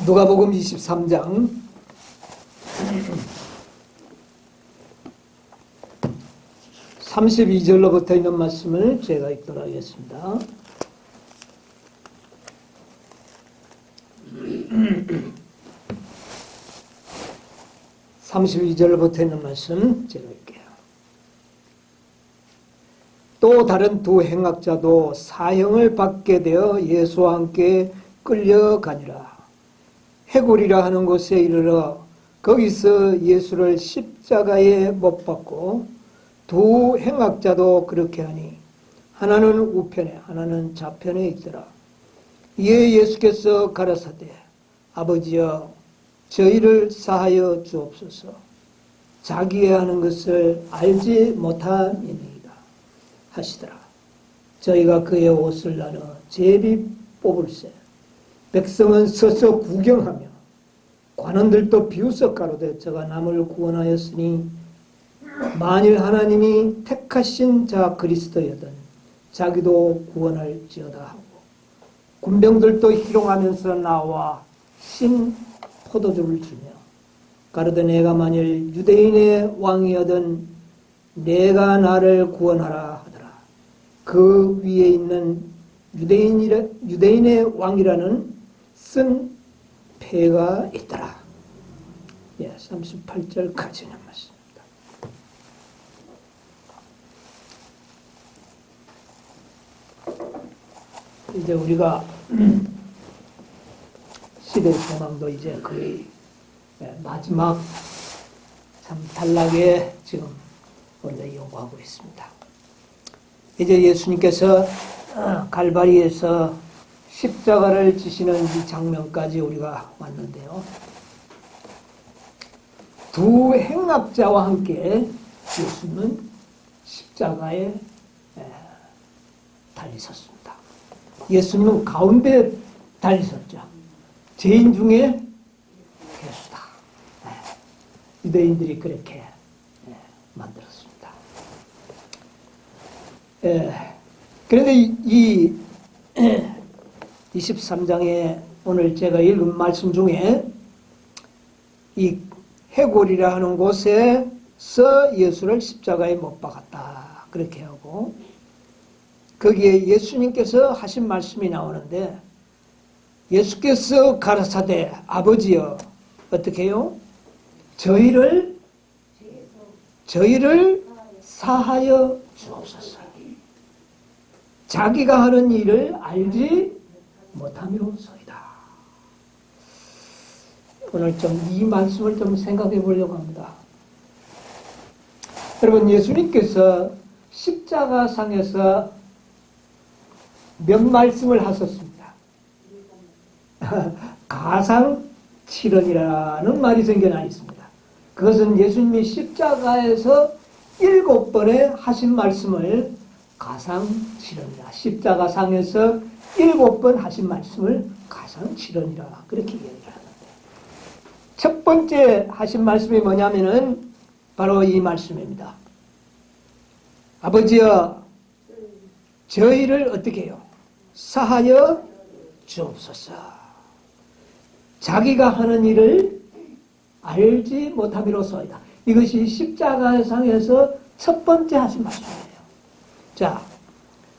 누가복음 23장 32절로부터 있는 말씀을 제가 읽도록 하겠습니다. (32절부터) 있는 말씀 제가 읽게요. 또 다른 두 행악자도 사형을 받게 되어 예수와 함께 끌려가니라. 해골이라 하는 곳에 이르러 거기서 예수를 십자가에 못 박고 두 행악자도 그렇게 하니 하나는 우편에 하나는 좌편에 있더라. 이에 예수께서 가라사대 아버지여 저희를 사하여 주옵소서. 자기의 하는 것을 알지 못함이니이다 하시더라. 저희가 그의 옷을 나눠 제비 뽑을세. 백성은 서서 구경하며 관원들도 비웃어 가로되 저가 남을 구원하였으니 만일 하나님이 택하신 자 그리스도여든 자기도 구원할지어다 하고 군병들도 희롱하면서 나와 신 포도주를 주며 가로되 내가 만일 유대인의 왕이여든 내가 나를 구원하라 하더라. 그 위에 있는 유대인의 왕이라는 쓴 패가 있더라. 38절까지는 맞습니다. 이제 우리가 시대 상황도 이제 거의 마지막 참 단락에 지금 우리가 요구하고 있습니다. 이제 예수님께서 갈바리에서 십자가를 지시는 이 장면까지 우리가 왔는데요. 두 행악자와 함께 예수님은 십자가에 달리셨습니다. 예수님은 가운데 달리셨죠. 죄인 중에 괴수다. 유대인들이 그렇게 만들었습니다. 그런데 이 23장에 오늘 제가 읽은 말씀 중에 이 해골이라 하는 곳에서 예수를 십자가에 못 박았다. 그렇게 하고 거기에 예수님께서 하신 말씀이 나오는데 예수께서 가라사대 아버지여 어떻게 해요? 저희를 사하여 주옵소서. 자기가 하는 일을 알지 못함이로소이다. 오늘 좀 이 말씀을 좀 생각해 보려고 합니다. 여러분, 예수님께서 십자가상에서 몇 말씀을 하셨습니다. 가상 7원이라는 말이 생겨나 있습니다. 그것은 예수님이 십자가에서 7번에 하신 말씀을 가상 7원이라, 십자가상에서 7번 하신 말씀을 가상 7원이라 그렇게 얘기를 하는데, 첫 번째 하신 말씀이 뭐냐면은 바로 이 말씀입니다. 아버지여 저희를 어떻게 해요? 사하여 주옵소서. 자기가 하는 일을 알지 못함이로소이다. 이것이 십자가상에서 첫 번째 하신 말씀이에요. 자,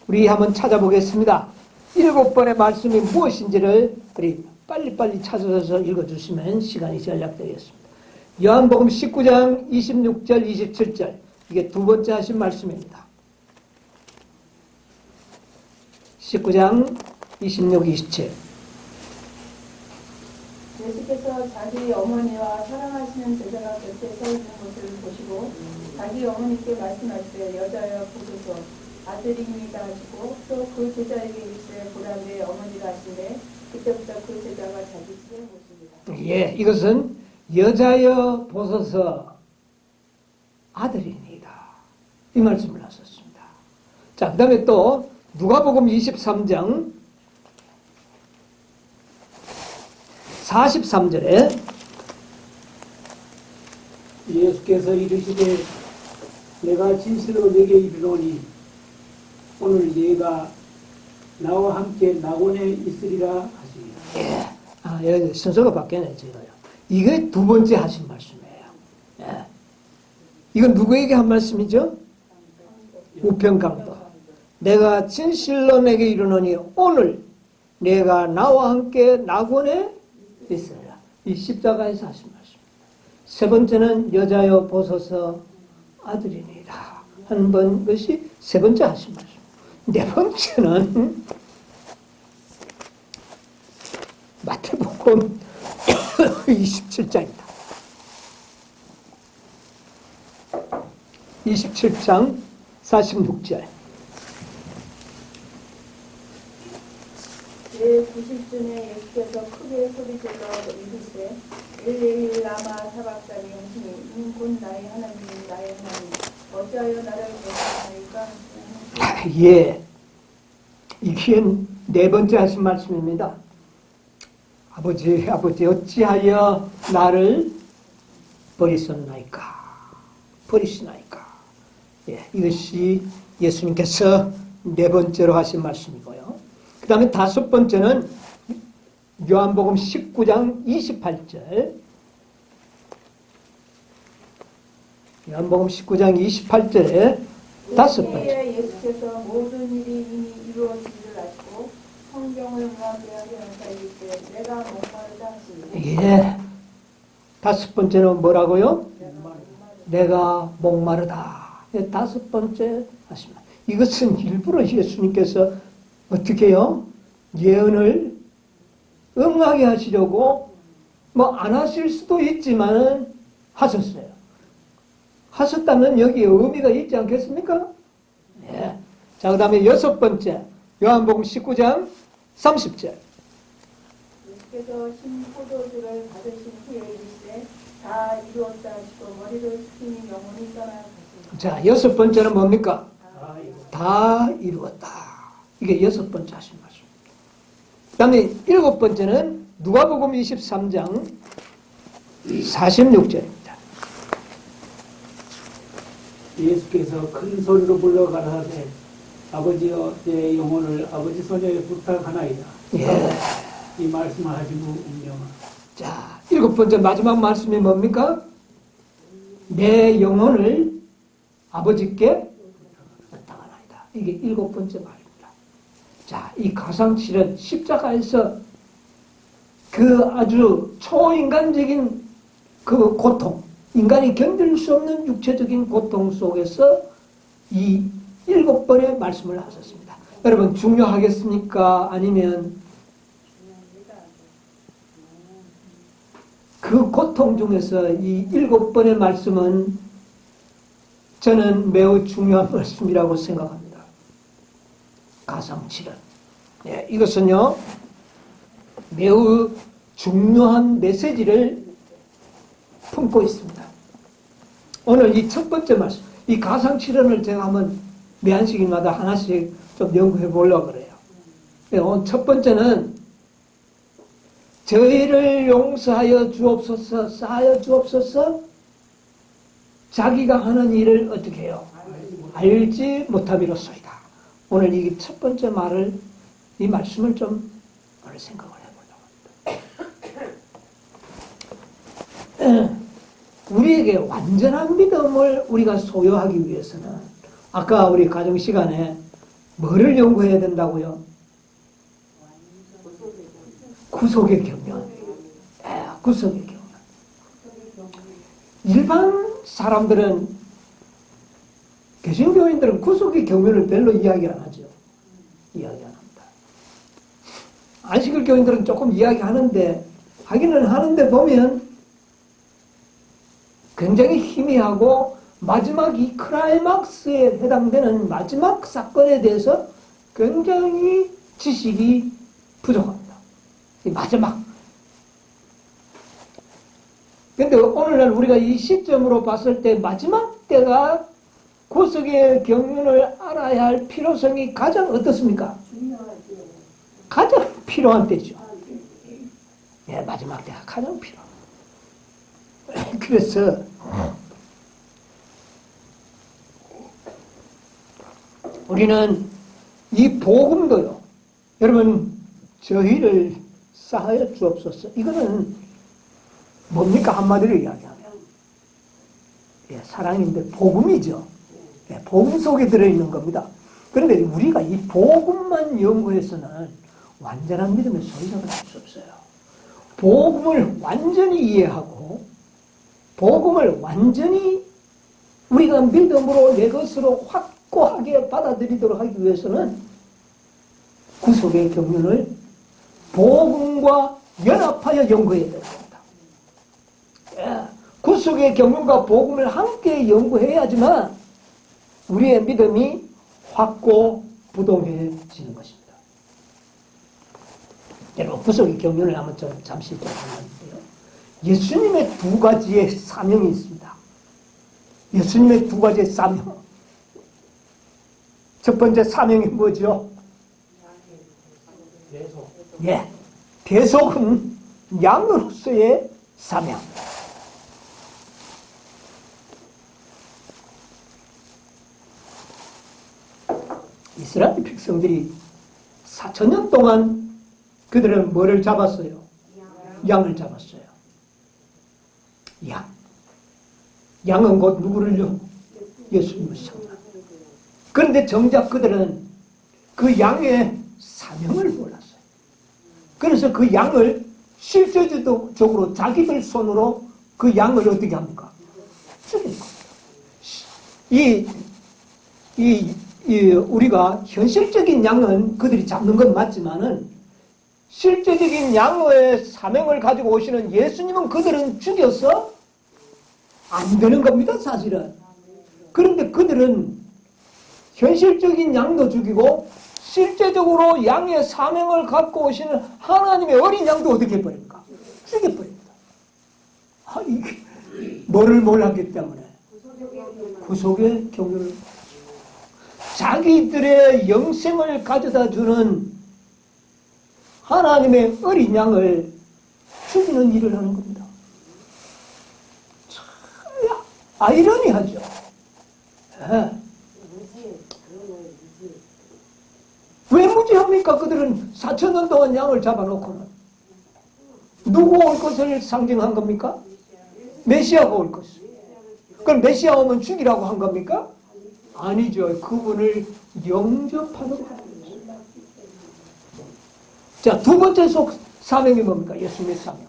우리 한번 찾아보겠습니다. 7번의 말씀이 무엇인지를 우리 빨리빨리 찾아서 읽어주시면 시간이 절약되겠습니다. 요한복음 19장 26절 27절, 이게 두 번째 하신 말씀입니다. 19장 26, 27. 예수께서 자기 어머니와 사랑하시는 제자가 곁에 서 있는 것을 보시고 자기 어머니께 말씀하시되 여자여 보소서 아들입니다 하시고 또 그 제자에게 이르시되 보라 내 어머니가 하시되 그때부터 그 제자가 자기 집에 모십니다. 예, 이것은 여자여 보소서 아들입니다. 이 말씀을 하셨습니다. 자, 그 다음에 또 누가복음 23장 43절에 예수께서 이르시되 내가 진실로 네게 이르노니 오늘 네가 나와 함께 낙원에 있으리라 하시니라. 예, 여기 순서가 바뀌네, 지금요. 이게 두 번째 하신 말씀이에요. 예. 이건 누구에게 한 말씀이죠? 우편강도. 내가 진실로 내게 이르노니 오늘 내가 나와 함께 낙원에 있으리라. 이 십자가에서 하신 말씀입니다. 세 번째는 여자여 보소서 아들이니라 한 것이 세 번째 하신 말씀. 네 번째는 마태복음 27장입니다. 27장 46절. 제90쯤에 예수께서 크게 소리질러 이르시되 엘레이 라마 사박다니 영신이 곧 나의 하나님 나의 하나님 어찌하여 나를 대적하니까. 예, 이게 네 번째 하신 말씀입니다. 아버지 어찌하여 나를 버리셨나이까. 예, 이것이 예수님께서 네 번째로 하신 말씀이고요. 그 다음에 다섯 번째는 요한복음 19장 28절. 요한복음 19장 28절에 다섯 번째. 예수께서 모든 일이 이미 이루어지기를 아시고 성경을 응하게 하려는 자이기때 내가 목마르다 하시니. 예. 다섯 번째는 뭐라고요? 내가 목마르다. 다섯 번째 하시면 이것은 일부러 예수님께서 어떻게 해요? 예언을 응하게 하시려고 뭐 안 하실 수도 있지만 하셨어요. 하셨다면 여기에 의미가 있지 않겠습니까? 예. 자, 그 다음에 여섯 번째 요한복음 19장 30절. 예수께서 신 포도주를 받으신 후에 이르시되 다 이루었다 하시고 머리를 숙이니 영혼이 떠나가시니. 자, 여섯 번째는 뭡니까? 다 이루었다. 이게 여섯 번째 하신 말씀. 그 다음에 일곱 번째는 누가복음 23장 46절입니다. 예수께서 큰 소리로 불러가라사대 아버지여 내 영혼을 아버지 손에 부탁하나이다. 예. 이 말씀을 하시고 운명하. 자, 일곱 번째 마지막 말씀이 뭡니까? 내 영혼을 아버지께 부탁하나이다. 이게 일곱 번째 말입니다. 자, 이 가상실은 십자가에서 그 아주 초인간적인 그 고통, 인간이 견딜 수 없는 육체적인 고통 속에서 이 일곱 번의 말씀을 하셨습니다. 여러분 중요하겠습니까? 아니면 그 고통 중에서 이 일곱 번의 말씀은 저는 매우 중요한 말씀이라고 생각합니다. 가상칠은. 예, 이것은요, 매우 중요한 메시지를 품고 있습니다. 오늘 이 첫 번째 말씀, 이 가상칠언을 제가 한번 매한식일마다 하나씩 좀 연구해 보려고 그래요. 오늘 첫 번째는 저희를 용서하여 주옵소서, 사하여 주옵소서. 자기가 하는 일을 어떻게 해요? 알지 못함이로소이다. 오늘 이 첫 번째 말을, 이 말씀을 좀 오늘 생각을 해보려고 합니다. 우리에게 완전한 믿음을 우리가 소유하기 위해서는 아까 우리 가정 시간에 뭐를 연구해야 된다고요? 구속의 경륜. 구속의 경륜. 일반 사람들은, 개신교인들은 구속의 경륜을 별로 이야기 안 하죠. 이야기 안 합니다. 안식일 교인들은 조금 이야기하는데, 하기는 하는데 보면 굉장히 희미하고 마지막 이 클라이막스에 해당되는 마지막 사건에 대해서 굉장히 지식이 부족합니다. 이 마지막. 근데 오늘날 우리가 이 시점으로 봤을 때 마지막 때가 구속의 경륜을 알아야 할 필요성이 가장 어떻습니까? 가장 필요한 때죠. 예, 마지막 때가 가장 필요합니다. 그래서 우리는 이 복음도요, 여러분, 저희를 역사하여 주옵소서. 이거는 뭡니까? 한마디로 이야기하면 예, 사랑인데 복음이죠. 예, 복음 속에 들어있는 겁니다. 그런데 우리가 이 복음만 연구해서는 완전한 믿음의 소유자가 될 수 없어요. 복음을 완전히 이해하고 복음을 완전히 우리가 믿음으로 내 것으로 확고하게 받아들이도록 하기 위해서는 구속의 경륜을 복음과 연합하여 연구해야 됩니다. 예, 구속의 경륜과 복음을 함께 연구해야지만 우리의 믿음이 확고부동해지는 것입니다. 여러분, 구속의 경륜을 한번 좀 잠시 좀 보는데요. 예수님의 두 가지의 사명이 있습니다. 예수님의 두 가지의 사명. 첫 번째 사명이 뭐죠? 계속. 예, 대속은 양으로서의 사명. 이스라엘 백성들이 4,000년 동안 그들은 뭐를 잡았어요? 양을 잡았어요. 양. 양은 곧 누구를요? 예수님을 상징합니다. 그런데 정작 그들은 그 양의 사명을 몰랐어요. 그래서 그 양을 실제적으로 자기들 손으로 그 양을 어떻게 합니까? 죽인 겁니다. 우리가 현실적인 양은 그들이 잡는 건 맞지만은 실제적인 양의 사명을 가지고 오시는 예수님은 그들은 죽여서 안 되는 겁니다, 사실은. 그런데 그들은 현실적인 양도 죽이고 실제적으로 양의 사명을 갖고 오시는 하나님의 어린 양도 어떻게 해버립니까? 죽여버립니다. 이게 뭐를 몰랐기 때문에 구속의 경륜을 자기들의 영생을 가져다 주는 하나님의 어린 양을 죽이는 일을 하는 겁니다. 참 아이러니하죠. 네. 왜 무지합니까? 그들은 4,000년 동안 양을 잡아놓고는 누구 올 것을 상징한 겁니까? 메시아가 올 것을. 그럼 메시아 오면 죽이라고 한 겁니까? 아니죠. 그분을 영접하도록 하는 것입니다. 자, 두 번째 사명이 뭡니까? 예수님의 사명.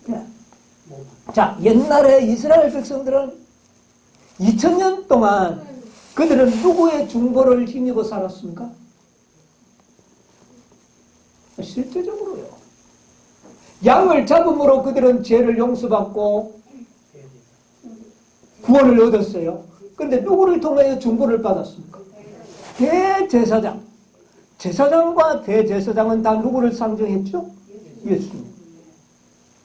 네. 자, 옛날에 이스라엘 백성들은 2000년 동안 그들은 누구의 중보를 힘입어 살았습니까? 실제적으로요. 양을 잡음으로 그들은 죄를 용서받고 구원을 얻었어요. 그런데 누구를 통하여 중보를 받았습니까? 대제사장. 제사장과 대제사장은 다 누구를 상징했죠? 예수님.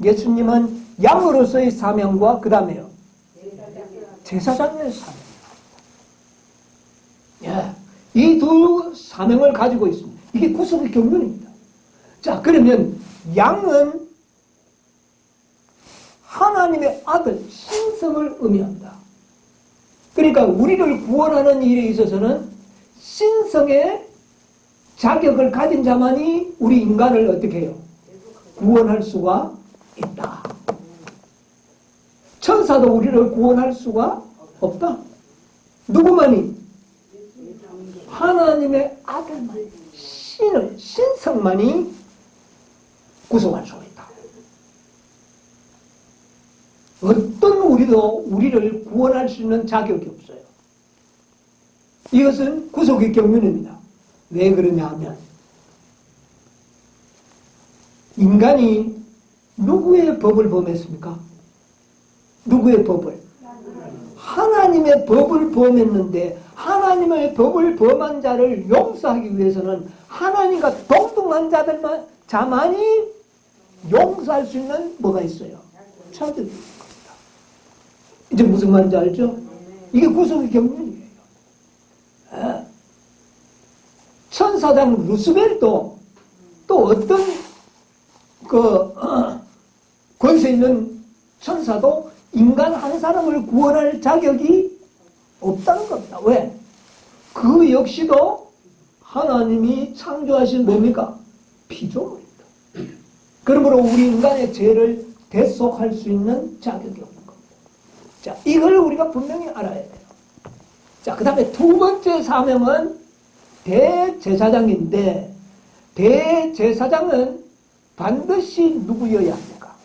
예수님은 양으로서의 사명과 그 다음에요. 제사장의 사명. 예, 이 두 사명을 가지고 있습니다. 이게 구속의 경륜입니다. 자, 그러면 양은 하나님의 아들, 신성을 의미합니다. 그러니까 우리를 구원하는 일에 있어서는 신성의 자격을 가진 자만이 우리 인간을 어떻게 해요? 구원할 수가 있다. 천사도 우리를 구원할 수가 없다. 누구만이? 하나님의 아들만이, 신성만이 구속할 수가 있다. 어떤 우리도 우리를 구원할 수 있는 자격이 없어요. 이것은 구속의 경륜입니다. 왜 그러냐 하면 인간이 누구의 법을 범했습니까? 누구의 법을? 하나님의 법을 범했는데 하나님의 법을 범한 자를 용서하기 위해서는 하나님과 동등한 자만이 용서할 수 있는 뭐가 있어요? 자격이 있습니다. 이제 무슨 말인지 알죠? 이게 구속의 경륜이에요. 천사장 루스벨도 또 어떤 권세 있는 천사도 인간 한 사람을 구원할 자격이 없다는 겁니다. 왜? 그 역시도 하나님이 창조하신 뭡니까? 피조물입니다. 그러므로 우리 인간의 죄를 대속할 수 있는 자격이 없는 겁니다. 자, 이걸 우리가 분명히 알아야 돼요. 자, 그 다음에 두 번째 사명은 대제사장인데, 대제사장은 반드시 누구여야 합니까?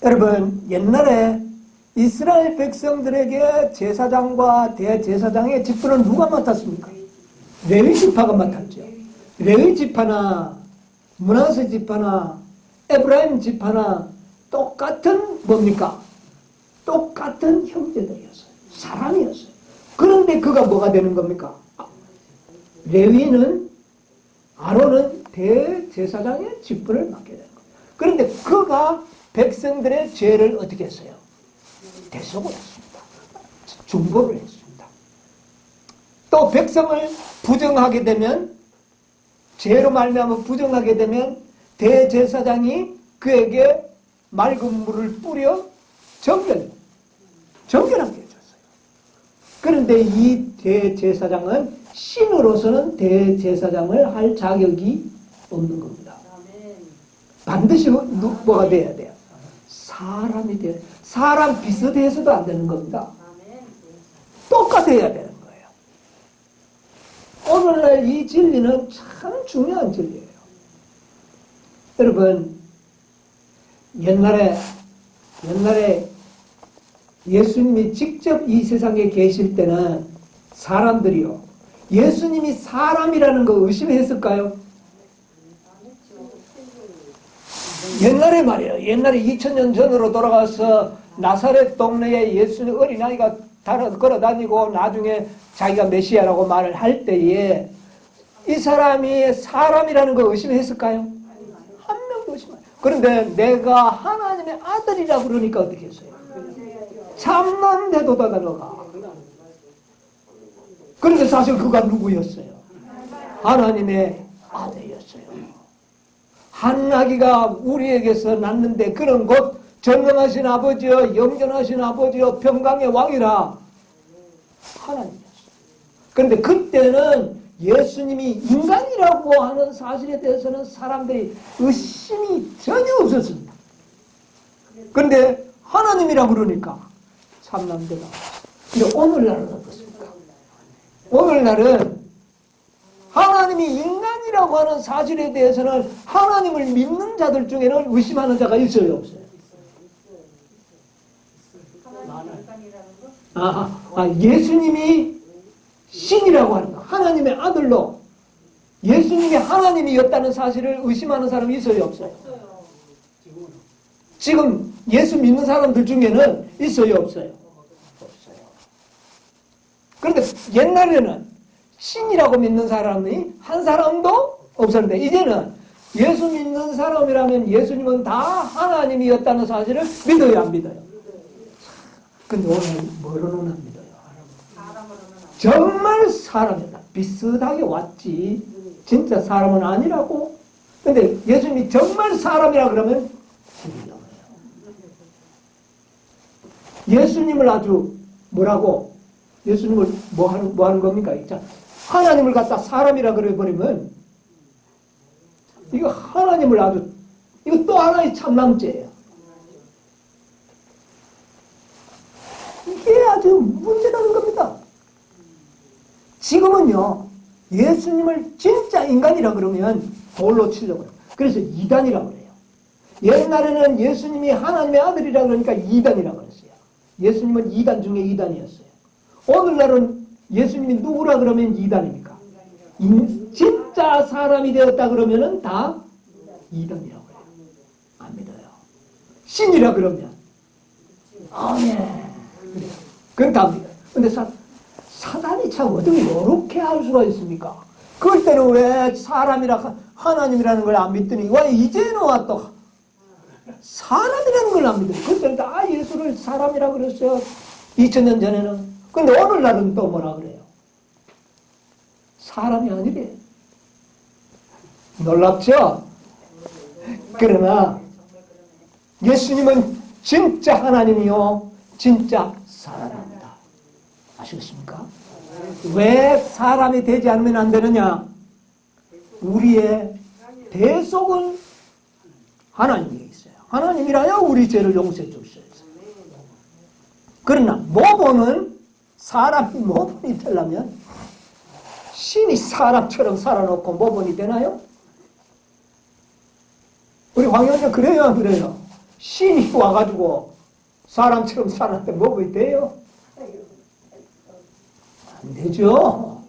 여러분, 옛날에 이스라엘 백성들에게 제사장과 대제사장의 직분을 누가 맡았습니까? 레위 지파가 맡았죠. 레위 지파나 므낫세 지파나 에브라임 지파나 똑같은 뭡니까? 똑같은 형제들이었어요. 사람이었어요. 그런데 그가 뭐가 되는 겁니까? 레위는, 아론은 대제사장의 직분을 맡게 되는 겁니다. 그런데 그가 백성들의 죄를 어떻게 했어요? 대속을 했습니다. 중보를 했습니다. 또 백성을 부정하게 되면, 죄로 말미암아 부정하게 되면 대제사장이 그에게 맑은 물을 뿌려 정결하게 해줬어요. 그런데 이 대제사장은 신으로서는 대제사장을 할 자격이 없는 겁니다. 반드시 뭐가 돼야 돼요? 사람이 돼야 돼요. 사람 비슷해서도 안 되는 겁니다. 똑같아야 되는 거예요. 오늘날 이 진리는 참 중요한 진리예요. 여러분, 옛날에 예수님이 직접 이 세상에 계실 때는 사람들이요, 예수님이 사람이라는 거 의심했을까요? 옛날에 말이에요. 옛날에 2000년 전으로 돌아가서 나사렛 동네에 예수님 어린아이가 걸어다니고 나중에 자기가 메시아라고 말을 할 때에 이 사람이 사람이라는 거 의심했을까요? 한 명도 의심 안 해요. 그런데 내가 하나님의 아들이라 그러니까 어떻게 했어요? 참는데도 다가가. 그런데 사실 그가 누구였어요? 하나님의 아들이었어요. 한 아기가 우리에게서 낳는데 그는 곧 전능하신 아버지여, 영전하신 아버지여, 평강의 왕이라 하나님이었어요. 그런데 그때는 예수님이 인간이라고 하는 사실에 대해서는 사람들이 의심이 전혀 없었습니다. 그런데 하나님이라고 그러니까 참남대가. 근데 오늘날은 어떻습니까? 오늘날은 하나님이 인간이라고 하는 사실에 대해서는 하나님을 믿는 자들 중에는 의심하는 자가 있어요, 없어요? 예수님이 신이라고 하는 거, 하나님의 아들로 예수님이 하나님이었다는 사실을 의심하는 사람이 있어요, 없어요? 지금 예수 믿는 사람들 중에는 있어요, 없어요? 없어요. 그런데 옛날에는 신이라고 믿는 사람이 한 사람도 없었는데 이제는 예수 믿는 사람이라면 예수님은 다 하나님이었다는 사실을 믿어요, 안 믿어요? 근데 오늘 뭐로는 안 믿어요? 정말 사람이다. 비슷하게 왔지 진짜 사람은 아니라고. 근데 예수님이 정말 사람이라 그러면 믿어요. 예수님을 아주 뭐라고? 예수님을 뭐 하는 겁니까? 하나님을 갖다 사람이라 그래버리면 이거 하나님을 아주, 이거 또 하나의 참남죄예요. 이게 아주 문제라는 겁니다. 지금은요, 예수님을 진짜 인간이라 그러면 돌로 치려고 해요. 그래서 이단이라고 그래요. 옛날에는 예수님이 하나님의 아들이라 그러니까 이단이라고 그랬어요. 예수님은 이단 중에 이단이었어요. 오늘날은 예수님이 누구라 그러면 이단입니까? 진짜 사람이 되었다 그러면은 다 이단이라고 해요. 안 믿어요. 신이라 그러면 예. 그래요. 그건 다 믿어요. 근데 사단이 참 어떻게 이렇게 할 수가 있습니까? 그럴 때는 왜 사람이라 하나님이라는 걸 안 믿더니 왜 이제는 와 또 사람이라는 걸 안 믿더니 그때는 다 예수를 사람이라 그랬어요. 2000년 전에는. 근데 오늘날은 또 뭐라 그래요? 사람이 아니래. 놀랍죠? 그러나 예수님은 진짜 하나님이요 진짜 사람입니다. 아시겠습니까? 왜 사람이 되지 않으면 안 되느냐? 우리의 대속은 하나님이 있어요. 하나님이라야 우리 죄를 용서해 주셔요. 그러나 모본은 사람이 모본이 되려면 신이 사람처럼 살아놓고 모본이 되나요? 우리 황영재 그래요 안 그래요? 신이 와가지고 사람처럼 살았는데 모본이 돼요? 안 되죠.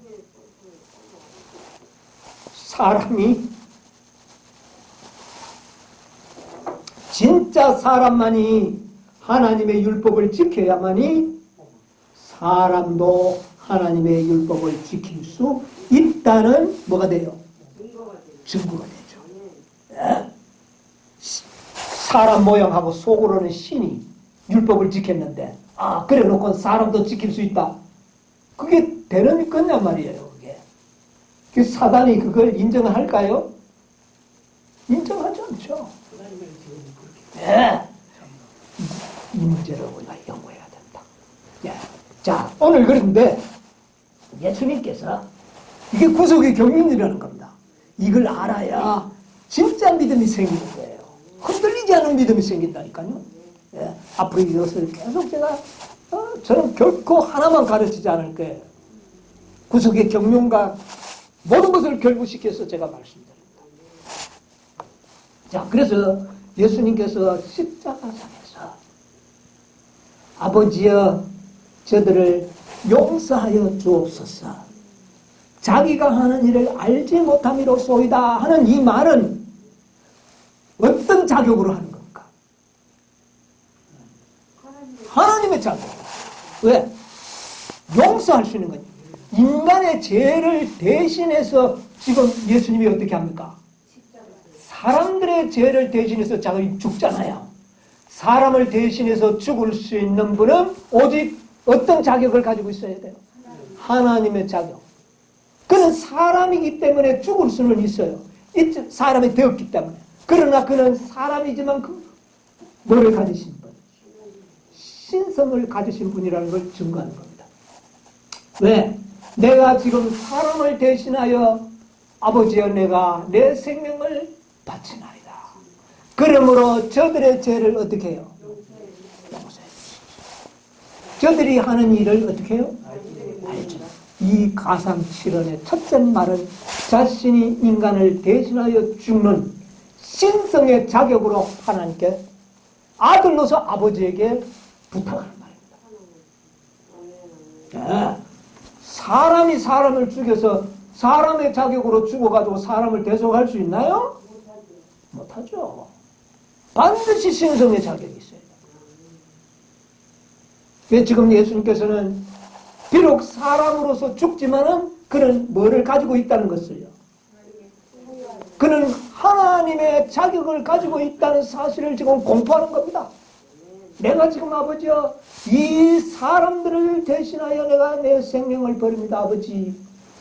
사람이 진짜 사람만이 하나님의 율법을 지켜야만이 사람도 하나님의 율법을 지킬 수 있다는 뭐가 돼요? 증거가 되죠. 예? 사람 모양하고 속으로는 신이 율법을 지켰는데 그래 놓고 사람도 지킬 수 있다. 그게 되는 거냐 말이에요. 그게. 그 사단이 그걸 인정할까요? 인정하지 않죠. 예. 이 문제를 우리가 연구해야 된다. 예. 자, 오늘 그런데 예수님께서 이게 구속의 경륜이라는 겁니다. 이걸 알아야 진짜 믿음이 생기는 거예요. 흔들리지 않은 믿음이 생긴다니까요. 예. 앞으로 이것을 계속 제가 저는 결코 하나만 가르치지 않을 거예요. 구속의 경륜과 모든 것을 결부시켜서 제가 말씀드립니다. 자, 그래서 예수님께서 십자가상에서 아버지여 저들을 용서하여 주옵소서. 자기가 하는 일을 알지 못함이로소이다 하는 이 말은 어떤 자격으로 하는 겁니까? 하나님의 자격. 왜? 용서할 수 있는 거예요. 인간의 죄를 대신해서 지금 예수님이 어떻게 합니까? 사람들의 죄를 대신해서 자기가 죽잖아요. 사람을 대신해서 죽을 수 있는 분은 오직 어떤 자격을 가지고 있어야 돼요? 하나님의 자격. 그는 사람이기 때문에 죽을 수는 있어요. 사람이 되었기 때문에. 그러나 그는 사람이지만 뭐를 가지신 분? 신성을 가지신 분이라는 걸 증거하는 겁니다. 왜? 내가 지금 사람을 대신하여 아버지여 내가 내 생명을 바치나이다. 그러므로 저들의 죄를 어떻게 해요? 용서해 주십시오. 저들이 하는 일을 어떻게 해요? 알죠. 이 가상칠언의 첫째 말은 자신이 인간을 대신하여 죽는 신성의 자격으로 하나님께 아들로서 아버지에게 부탁하는 말입니다. 네. 사람이 사람을 죽여서 사람의 자격으로 죽어가지고 사람을 대속할 수 있나요? 못하죠. 반드시 신성의 자격이 있어요. 왜 지금 예수님께서는 비록 사람으로서 죽지만은 그는 뭐를 가지고 있다는 것을요? 그는 하나님의 자격을 가지고 있다는 사실을 지금 공포하는 겁니다. 내가 지금 아버지여 이 사람들을 대신하여 내가 내 생명을 버립니다. 아버지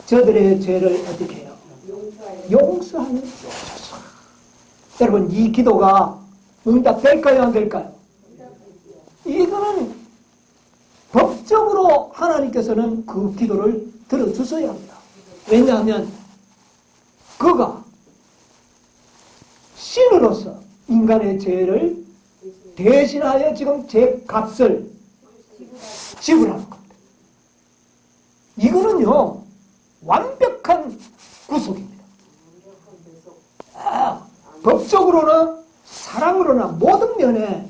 저들의 죄를 어떻게 해요? 용서하여 주옵소서. 여러분 이 기도가 응답될까요? 안 될까요? 이거는 법적으로 하나님께서는 그 기도를 들어주셔야 합니다. 왜냐하면 그가 신으로서 인간의 죄를 대신하여 지금 죄 값을 지불하는 겁니다. 이거는요 완벽한 구속입니다. 법적으로나 사랑으로나 모든 면에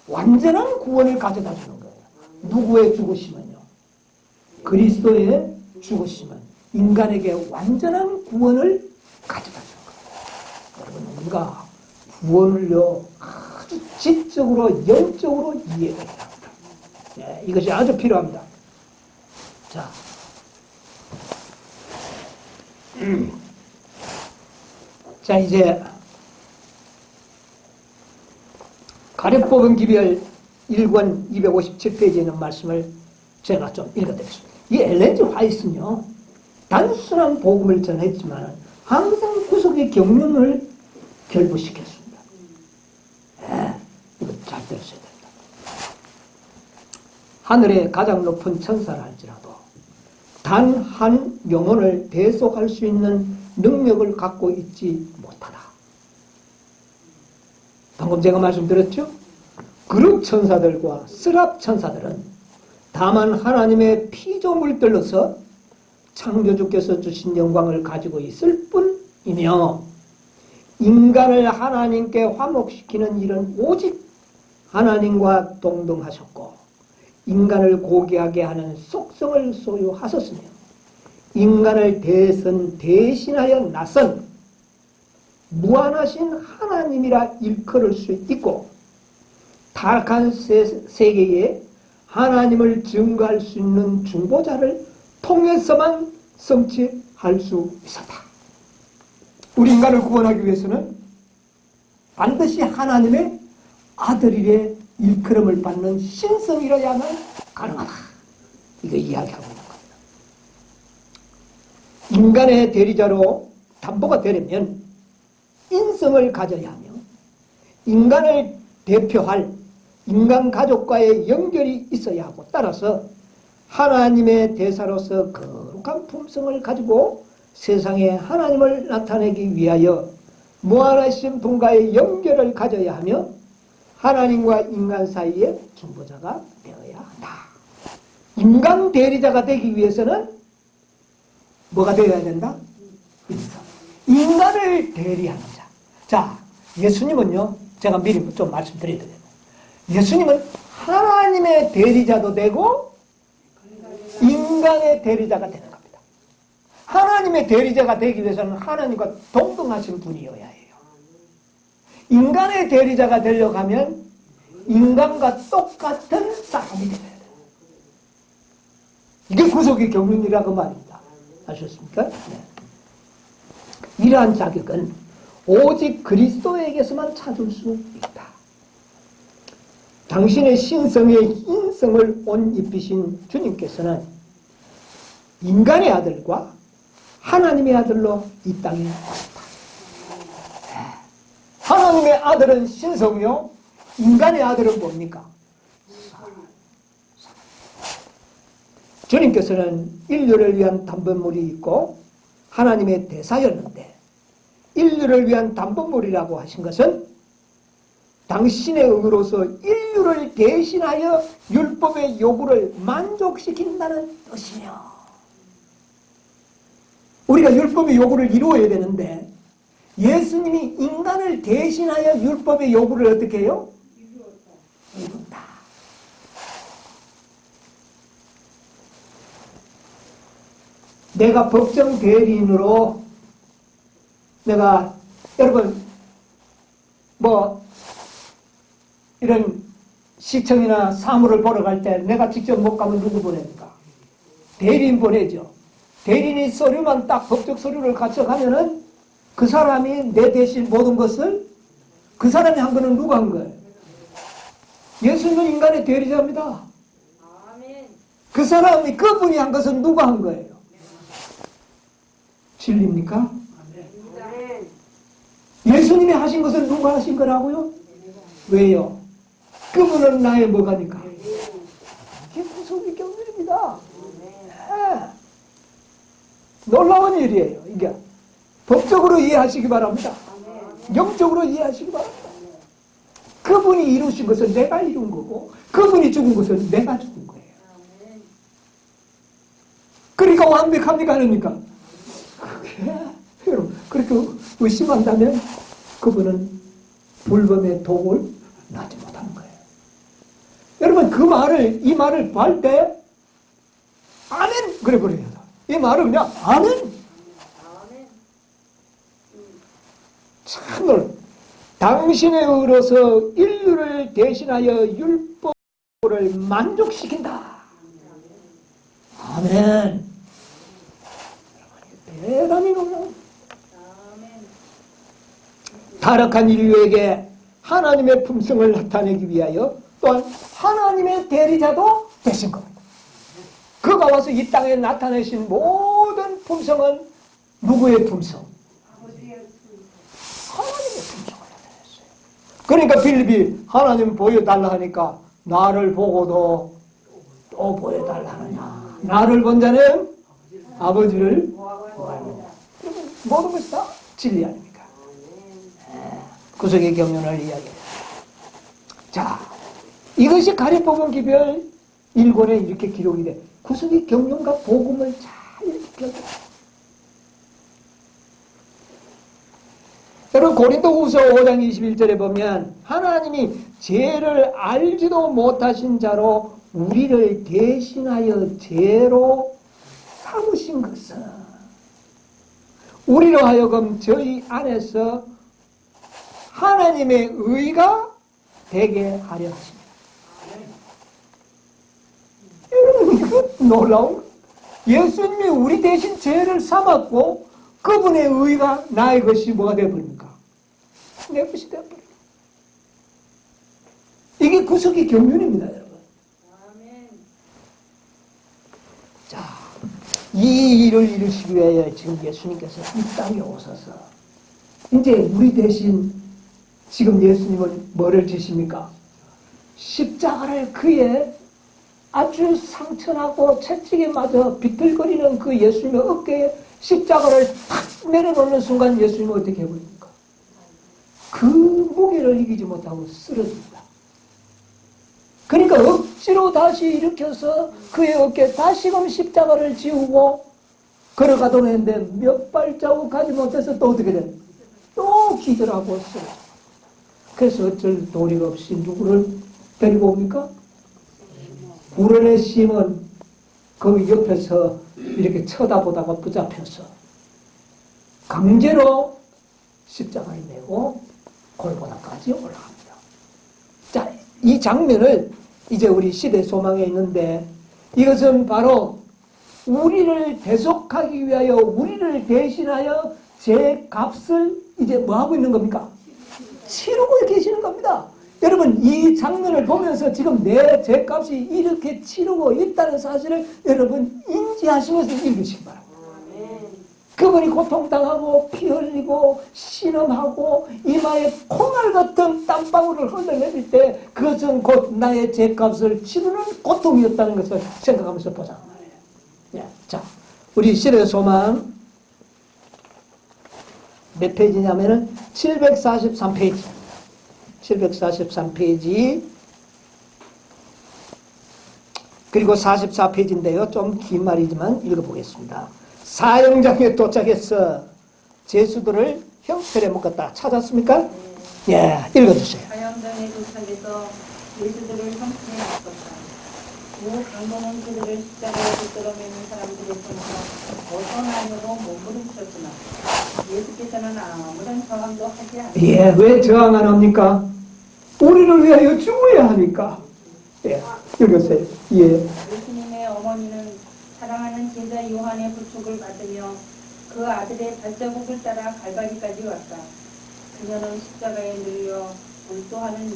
완전한 구원을 가져다 주는 거예요. 누구의 죽으심은요? 그리스도의 죽으심은 인간에게 완전한 구원을 가져다 주는 거예요. 여러분 우리가 구원을요 아주 지적으로 영적으로 이해해야 합니다. 네, 이것이 아주 필요합니다. 자, 자 이제 가룟복음 기별 1권 257페이지에 있는 말씀을 제가 좀 읽어드리겠습니다. 이 엘렌 G 화이트는요 단순한 복음을 전했지만 항상 구속의 경륜을 결부시켰습니다. 네, 이거 잘 들으셔야 돼요. 하늘의 가장 높은 천사라 할지라도 단 한 영혼을 대속할 수 있는 능력을 갖고 있지 못하다. 방금 제가 말씀드렸죠? 그룹 천사들과 스랍 천사들은 다만 하나님의 피조물들로서 창조주께서 주신 영광을 가지고 있을 뿐이며 인간을 하나님께 화목시키는 일은 오직 하나님과 동등하셨고 인간을 고귀하게 하는 속성을 소유하셨으며 인간을 대신하여 나선 무한하신 하나님이라 일컬을 수 있고 타락한 세계에 하나님을 증거할 수 있는 중보자를 통해서만 성취할 수 있었다. 우리 인간을 구원하기 위해서는 반드시 하나님의 아들이래 일컬음을 받는 신성이라야만 가능하다. 이거 이야기하고 있는 겁니다. 인간의 대리자로 담보가 되려면 인성을 가져야 하며 인간을 대표할 인간 가족과의 연결이 있어야 하고 따라서 하나님의 대사로서 거룩한 품성을 가지고 세상에 하나님을 나타내기 위하여 무한하신 분과의 연결을 가져야 하며 하나님과 인간 사이의 중보자가 되어야 한다. 인간 대리자가 되기 위해서는 뭐가 되어야 된다? 인간을 대리하는 자. 자, 예수님은요, 제가 미리 좀 말씀드려야 돼요. 예수님은 하나님의 대리자도 되고 인간의 대리자가 되는 겁니다. 하나님의 대리자가 되기 위해서는 하나님과 동등하신 분이어야 해요. 인간의 대리자가 되려고 하면 인간과 똑같은 사람이 되어야 돼요. 이게 구속의 경륜이라고 말입니다. 아셨습니까? 네. 이러한 자격은 오직 그리스도에게서만 찾을 수 있다. 당신의 신성의 인성을 옷 입히신 주님께서는 인간의 아들과 하나님의 아들로 이 땅에 오셨다. 하나님의 아들은 신성이요, 인간의 아들은 뭡니까? 주님께서는 인류를 위한 담보물이 있고 하나님의 대사였는데 인류를 위한 담보물이라고 하신 것은 당신의 의로서 인류를 대신하여 율법의 요구를 만족시킨다는 뜻이며 우리가 율법의 요구를 이루어야 되는데 예수님이 인간을 대신하여 율법의 요구를 어떻게 해요? 이룬다. 내가 법정 대리인으로 내가 여러분 뭐 이런 시청이나 사물을 보러 갈 때 내가 직접 못 가면 누구 보냅니까? 대리인 보내죠. 대리인이 서류만 딱 법적 서류를 가져가면은 그 사람이 내 대신 모든 것을 그 사람이 한 거는 누가 한 거예요? 예수님은 인간의 대리자입니다. 그 사람이 그분이 한 것은 누가 한 거예요? 진리입니까? 예수님이 하신 것은 누가 하신 거라고요? 왜요? 그분은 나의 뭐가니까? 이게 구속의 경륜입니다. 네. 놀라운 일이에요. 이게 법적으로 이해하시기 바랍니다. 영적으로 이해하시기 바랍니다. 그분이 이루신 것은 내가 이룬 거고 그분이 죽은 것은 내가 죽은 거예요. 그러니까 완벽합니까? 아닙니까? 여러분 그렇게 의심한다면 그분은 불법의 독을 나지 못하는 거예요. 여러분 이 말을 할 때 아멘 그래 버려요. 이 말을 그냥 아멘. 참 당신의 의로서 인류를 대신하여 율법을 만족시킨다. 아멘. 대단히 놀라운 타락한 인류에게 하나님의 품성을 나타내기 위하여 또한 하나님의 대리자도 되신 겁니다. 그가 와서 이 땅에 나타내신 모든 품성은 누구의 품성? 하나님의 품성을 나타냈어요. 그러니까 빌립이 하나님 보여달라 하니까 나를 보고도 또 보여달라느냐. 나를 본 자는 아버지를 모든 것이 다 진리 아닙니까? 구속의 경륜을 이야기해요. 자, 이것이 가리복음 기별 1권에 이렇게 기록이 돼. 구속의 경륜과 복음을 잘 익혀줘. 여러분 고린도후서 5장 21절에 보면 하나님이 죄를 알지도 못하신 자로 우리를 대신하여 죄로 삼으신 것은 우리로 하여금 저희 안에서 하나님의 의가 되게 하려 하십니다. 여러분 이거 놀라운 거예요. 예수님이 우리 대신 죄를 삼았고 그분의 의가 나의 것이 뭐가 되어버립니까? 내 것이 되어버립니다. 이게 구속의 경륜입니다, 여러분. 자, 이 일을 이루시기 위하여 지금 예수님께서 이 땅에 오셔서 이제 우리 대신 지금 예수님은 뭐를 지십니까? 십자가를 그의 아주 상처나고 채찍에 맞아 비틀거리는 그 예수님의 어깨에 십자가를 탁 내려놓는 순간 예수님은 어떻게 해버립니까? 그 무게를 이기지 못하고 쓰러집니다. 그러니까 억지로 다시 일으켜서 그의 어깨에 다시금 십자가를 지우고 걸어가도록 했는데 몇 발자국 가지 못해서 또 어떻게 돼? 또 기절하고 쓰러집니다. 그래서 어쩔 도리가 없이 누구를 데리고 옵니까? 구런의 심은 거기 옆에서 이렇게 쳐다보다가 붙잡혀서 강제로 십자가를 메고 골고다까지 올라갑니다. 자, 이 장면을 이제 우리 시대 소망에 있는데 이것은 바로 우리를 대속하기 위하여 우리를 대신하여 제 값을 이제 뭐 하고 있는 겁니까? 치르고 계시는 겁니다. 여러분 이 장면을 보면서 지금 내 죄값이 이렇게 치르고 있다는 사실을 여러분 인지하시면서 읽으시기 바랍니다. 그분이 고통당하고 피 흘리고 신음하고 이마에 콩알 같은 땀방울을 흘러내릴 때 그것은 곧 나의 죄값을 치르는 고통이었다는 것을 생각하면서 보자 말이에요. 자, 우리 시대의 소망 몇 페이지냐면은 743페이지. 743페이지 그리고 44페이지인데요. 좀 긴 말이지만 읽어보겠습니다. 사형장에 도착해서 제수들을 형틀에 묶었다. 찾았습니까? 예, 읽어주세요. 사형장에 도착해서 제수들을 형틀에 묶었다. 그 강도는 그들을 십자가에 붙들어 매는 사람들의 손에서 어떤 안으로 몸부림쳤으나 예수께서는 아무런 저항도 하지 않으셨다. 예, 왜 저항 안 합니까? 우리를 위하여 죽어야 하니까. 예, 읽으세요. 예. 예수님의 어머니는 사랑하는 제자 요한의 부축을 받으며 그 아들의 발자국을 따라 갈바리까지 왔다. 그녀는 십자가에 눌려 불도하는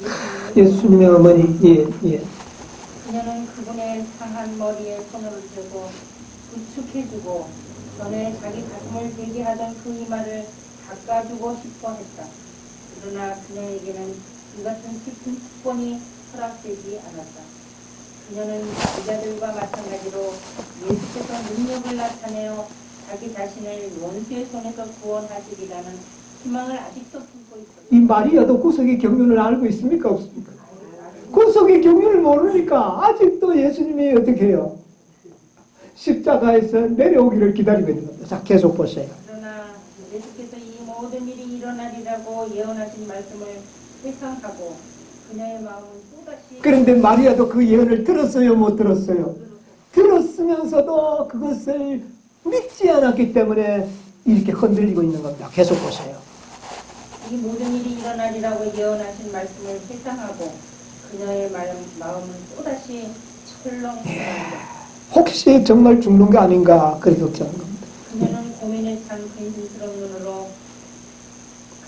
예수님의 어머니. 예, 예. 그녀는 그분의 상한 머리에 손을 대고 부축해주고 전에 자기 가슴을 베게 하던 그 이마를 닦아주고 싶어 했다. 그러나 그녀에게는 이 같은 슬픈 특권이 허락되지 않았다. 그녀는 제자들과 마찬가지로 예수께서 능력을 나타내어 자기 자신을 원수의 손에서 구원하시리라는 희망을 아직도 품고 있었다. 이 마리아도 구속의 경륜을 알고 있습니까? 없습니까? 구속의 경륜을 모르니까 아직도 예수님이 어떻게 해요? 십자가에서 내려오기를 기다리고 있는 겁니다. 자, 계속 보세요. 그러나 예수께서 이 모든 일이 일어나리라고 예언하신 말씀을 회상하고 그녀의 마음은 또다시 그런데 마리아도 그 예언을 들었어요? 못 들었어요? 들었으면서도 그것을 믿지 않았기 때문에 이렇게 흔들리고 있는 겁니다. 계속 보세요. 이 모든 일이 일어나리라고 예언하신 말씀을 회상하고 그녀의 마음은 또다시 철렁해집니다. 혹시 정말 죽는 게 아닌가 그렇게 걱정하는 겁니다. 그녀는 고민에 찬 근심스러운 눈으로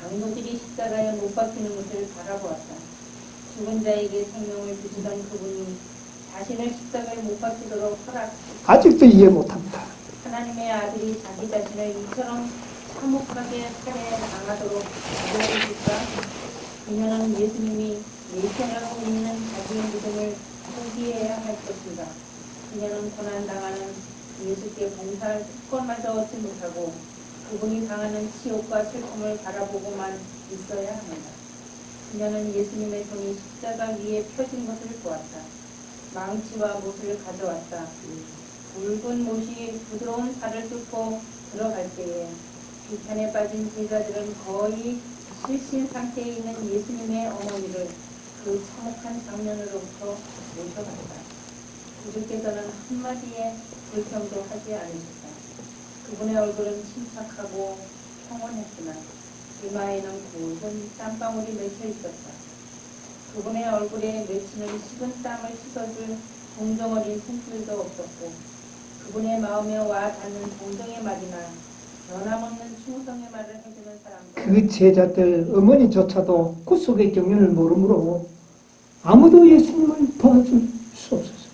강도들이 십자가에 못 박히는 것을 바라보았다. 죽은 자에게 생명을 주시던 그분이 자신을 십자가에 못 박히도록 허락하셨다. 아직도 이해 못합니다. 하나님의 아들이 자기 자신을 이처럼 참혹하게 살해당하도록 도와주실까? 그녀는 예수님이 메시아라고 믿는 자기의 믿음을 포기해야 할 것인가? 그녀는 고난당하는 예수께 봉사할 특권마저 얻지 못하고 그분이 당하는 치욕과 슬픔을 바라보고만 있어야 합니다. 그녀는 예수님의 손이 십자가 위에 펴진 것을 보았다. 망치와 못을 가져왔다. 굵은 못이 부드러운 살을 뚫고 들어갈 때에 비탄에 빠진 제자들은 거의 실신 상태에 있는 예수님의 어머니를 그 참혹한 장면으로부터 모셔갔다. 그분께서는 한마디의 불평도 하지 않으셨다. 그분의 얼굴은 침착하고 평온했으나 이마에는 굵은 땀방울이 맺혀 있었다. 그분의 얼굴에 맺히는 식은 땀을 씻어줄 동정어린 손길도 없었고 그분의 마음에 와 닿는 동정의 말이나 변함없는 충성의 말을 해주는 사람도 그 제자들 어머니조차도 그 속의 경륜을 모르므로 아무도 예수님을 도와줄 수 없었어요.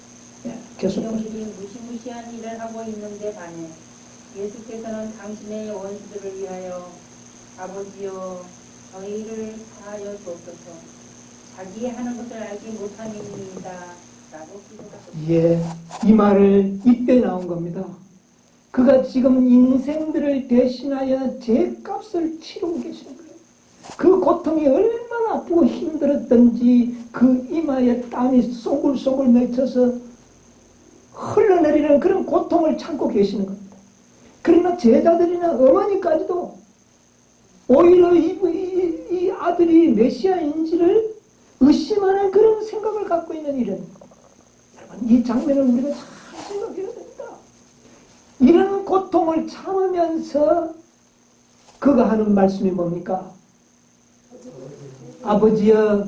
예, 계속 이들이 무시무시한 일을 하고 있는데 반해 예수께서는 당신의 원수들을 위하여 아버지여 저희를 사하여 주옵소서 자기 하는 것을 알지 못함이니이다 라고 기도하셨습니다. 예, 이 말을 이때 나온 겁니다. 그가 지금 인생들을 대신하여 제 값을 치르고 계시는 거예요. 그 고통이 얼마나 아프고 힘들었던지 그 이마에 땀이 쏘글쏘글 맺혀서 흘러내리는 그런 고통을 참고 계시는 겁니다. 그러나 제자들이나 어머니까지도 오히려 이 아들이 메시아인지를 의심하는 그런 생각을 갖고 있는 일은 여러분 이 장면을 우리가 잘 생각해야 됩니다. 이런 고통을 참으면서 그가 하는 말씀이 뭡니까? 아버지여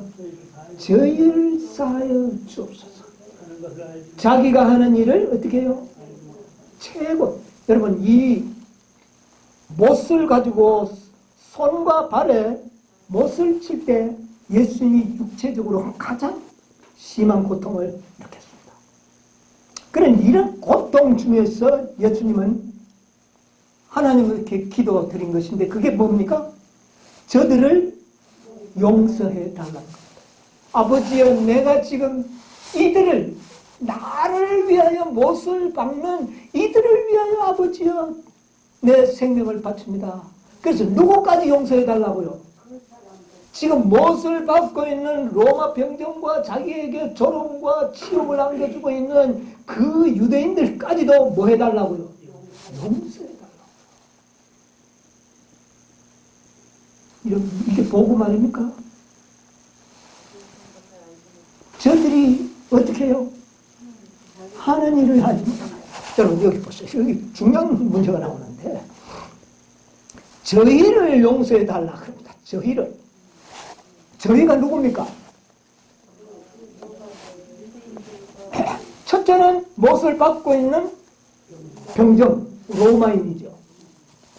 저희를 사하여 주옵소서. 하는 것을 알지. 자기가 하는 일을 어떻게 해요? 최고. 여러분 이 못을 가지고 손과 발에 못을 칠 때 예수님이 육체적으로 가장 심한 고통을 느꼈습니다. 그런 이런 고통 중에서 예수님은 하나님께 기도 드린 것인데 그게 뭡니까? 저들을 용서해 달라는 겁니다. 아버지여 내가 지금 이들을 나를 위하여 못을 박는 이들을 위하여 아버지여 내 생명을 바칩니다. 그래서 누구까지 용서해 달라고요? 지금 못을 받고 있는 로마 병정과 자기에게 조롱과 치욕을 안겨주고 있는 그 유대인들까지도 뭐 해달라고요? 용서해 달라고. 이게 복음 아닙니까? 저들이 어떻게 해요? 하는 일을 하니까. 여러분 여기 보세요. 여기 중요한 문제가 나오는데 저희를 용서해 달라 그럽니다. 저희가 누굽니까? 첫째는 못을 받고 있는 병정 로마인이죠.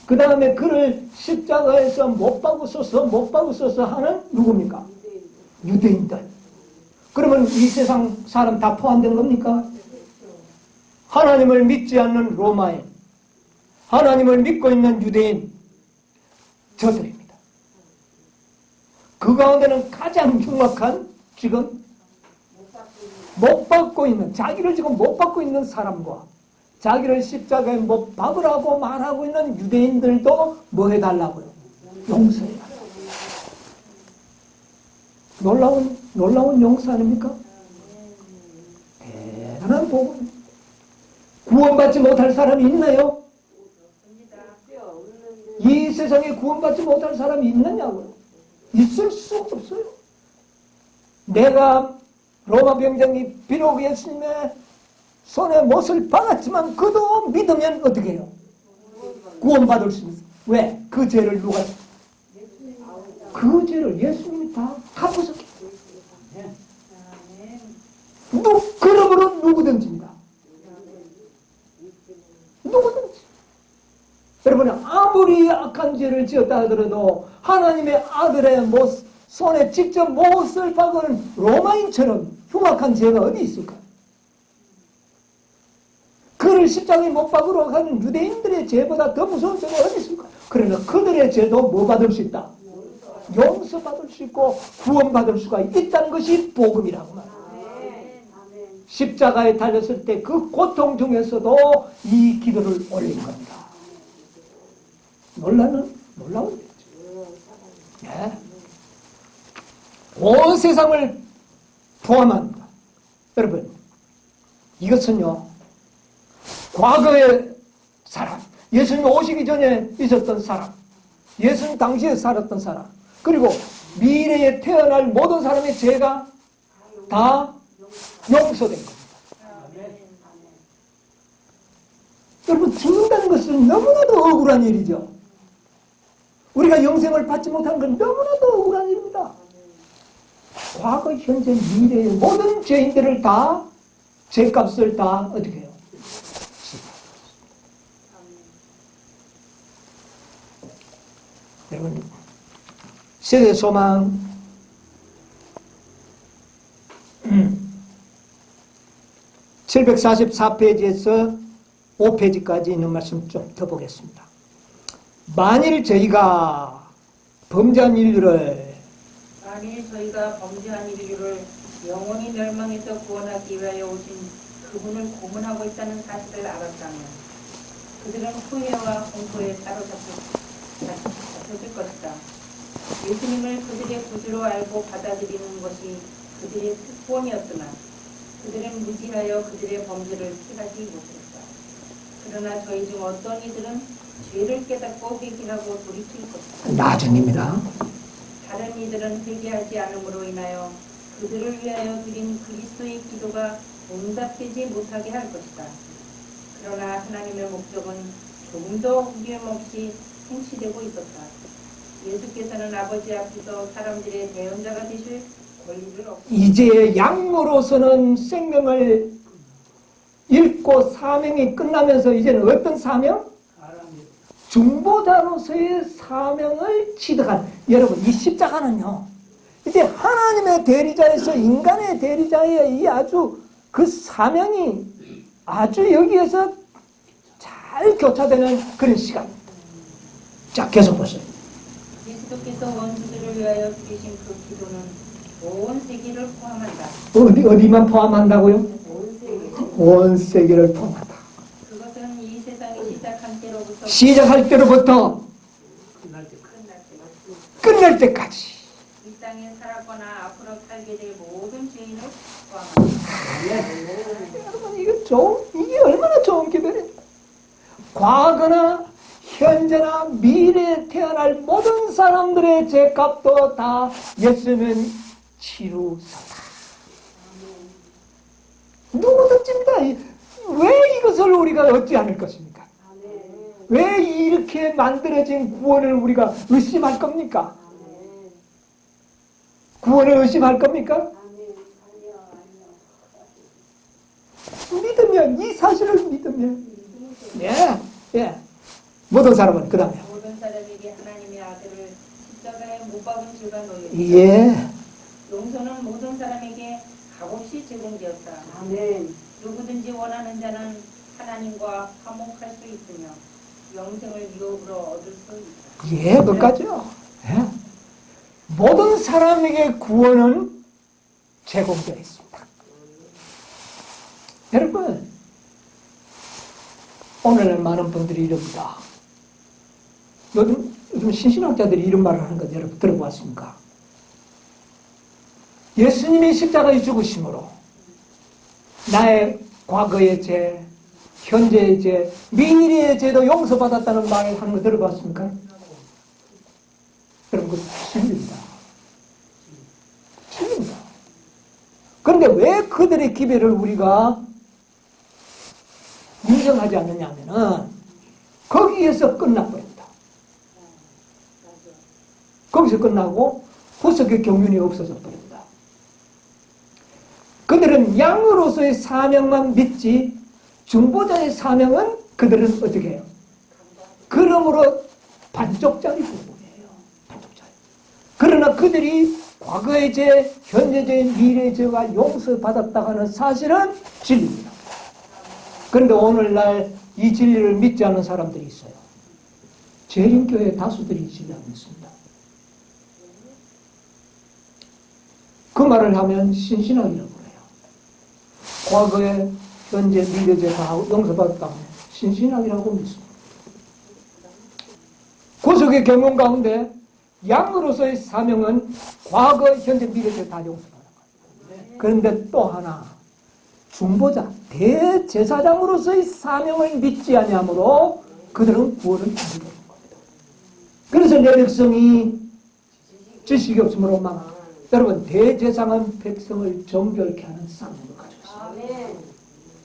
그 다음에 그를 십자가에서 못 박으소서 하는 누굽니까? 유대인들. 그러면 이 세상 사람 다 포함된 겁니까? 하나님을 믿지 않는 로마인, 하나님을 믿고 있는 유대인, 저들입니다. 그 가운데는 가장 흉악한 지금 못 받고 있는, 자기를 지금 못 받고 있는 사람과 자기를 십자가에 못 박으라고 말하고 있는 유대인들도 뭐 해달라고요? 용서해달라고. 놀라운 용서 아닙니까? 대단한 복음. 구원받지 못할 사람이 있나요? 이 세상에 구원받지 못할 사람이 있느냐고요? 있을 수 없어요. 내가 로마 병정이 비록 예수님의 손에 못을 박았지만 그도 믿으면 어떻게 해요? 구원받을 수 있어요. 왜? 그 죄를 누가? 그 죄를 예수님이 다 갚으셨기 때문에. 그러므로 누구든지입니다. 누구든지. 여러분 아무리 악한 죄를 지었다 하더라도 하나님의 아들의 손에 직접 못을 박은 로마인처럼 흉악한 죄가 어디 있을까? 그를 십자가에 못 박으러 가는 유대인들의 죄보다 더 무서운 죄가 어디 있을까? 그러나 그들의 죄도 뭐 받을 수 있다? 용서받을 수 있고 구원받을 수가 있다는 것이 복음이라고 말합니다. 십자가에 달렸을 때 그 고통 중에서도 이 기도를 올린 겁니다. 놀라운 일이죠. 네. 온 세상을 포함합니다. 여러분, 이것은요, 과거의 사람, 예수님 오시기 전에 있었던 사람, 예수님 당시에 살았던 사람, 그리고 미래에 태어날 모든 사람의 죄가 다 용서된 겁니다. 여러분, 죽는다는 것은 너무나도 억울한 일이죠. 우리가 영생을 받지 못한 건 너무나도 억울한 일입니다. 과거, 현재, 미래의 모든 죄인들을 다 죄값을 다 어떻게 해요? 여러분, 세계 소망 744페이지에서 5페이지까지 있는 말씀 좀 더 보겠습니다. 만일 저희가 범죄한 인류를 영원히 멸망에서 구원하기 위하여 오신 그분을 고문하고 있다는 사실을 알았다면 그들은 후회와 공포에 사로잡혔을 것이다. 예수님을 그들의 구주로 알고 받아들이는 것이 그들의 특권이었으나 그들은 무지하여 그들의 범죄를 피하지 못했다. 그러나 저희 중 어떤 이들은 죄를 깨닫고 회개하고 돌이킬 것이다. 나중입니다. 다른 이들은 회개하지 않음으로 인하여 그들을 위하여 드린 그리스도의 기도가 응답되지 못하게 할 것이다. 그러나 하나님의 목적은 조금도 후김없이 행시되고 있었다. 예수께서는 아버지 앞에서 사람들의 대언자가 되실 권리를 얻고 이제 양으로서는 생명을 잃고 사명이 끝나면서 이제는 어떤 사명? 중보자로서의 사명을 취득한, 여러분, 이 십자가는요, 이제 하나님의 대리자에서 인간의 대리자의 이 아주 그 사명이 아주 여기에서 잘 교차되는 그런 시간. 자, 계속 보세요. 그리스도께서 원수들을 위하여 드리신 그 기도는 온 세계를 포함한다. 어디만 포함한다고요? 온 세계를 포함한다. 그것은 이 세상이 시작할 때로부터 끝날 때까지 이 땅에 살았거나 앞으로 살게 될 모든 죄인을 포함합니다. 여러분, 이게 얼마나 좋은 기별입니까? 과거나 현재나 미래에 태어날 모든 사람들의 죄값도 다 예수는 치루셨다. 누구든지입니다. 왜 이것을 우리가 얻지 않을 것입니까? 왜 이렇게 만들어진 구원을 우리가 의심할 겁니까? 구원을 의심할 겁니까? 믿으면, 이 사실을 믿으면, 예. 모든 사람은 그 다음에 모든 사람에게 하나님의 아들을 십자가에 못 박은 죄가 놓여있다. 예. 용서는 모든 사람에게 값없이 제공되었다. 아멘. 누구든지 원하는 자는 하나님과 화목할 수 있으며 영생을 유업으로 얻을 수 있다. 예, 그것까지요. 예. 모든 사람에게 구원은 제공되어 있습니다. 여러분, 오늘날 많은 분들이 이럽니다. 요즘 신신학자들이 이런 말을 하는 것 여러분 들어보았습니까? 예수님이 십자가에 죽으심으로 나의 과거의 죄, 현재의 죄, 미래의 죄도 용서받았다는 말을 하는 거 들어봤습니까? 여러분, 그건 진리입니다. 진리입니다. 그런데 왜 그들의 기별을 우리가 인정하지 않느냐 하면은 거기에서 끝나버립니다. 거기서 끝나고 후속의 경륜이 없어져 버립니다. 그들은 양으로서의 사명만 믿지 중보자의 사명은 그들은 어떻게 해요? 그러므로 반쪽짜리 부분이에요. 반쪽짜리. 그러나 그들이 과거의 죄, 현재 죄, 미래의 죄가 용서받았다고 하는 사실은 진리입니다. 그런데 오늘날 이 진리를 믿지 않는 사람들이 있어요. 재림교회 다수들이 이 진리 안 믿습니다. 그 말을 하면 신신학이라고 그래요. 과거에, 현재, 미래제 다 용서받았다면 신신하리라고 믿습니다. 구속의 경험 가운데 양으로서의 사명은 과거, 현재, 미래제 다 용서받는 거예요. 그런데 또 하나, 중보자, 대제사장으로서의 사명을 믿지 아니하므로 그들은 구원을 받게 되는 겁니다. 그래서 내 백성이 지식이 없으므로 망한다. 여러분, 대제사장은 백성을 정결케 하는 사명을 가지고 있습니다.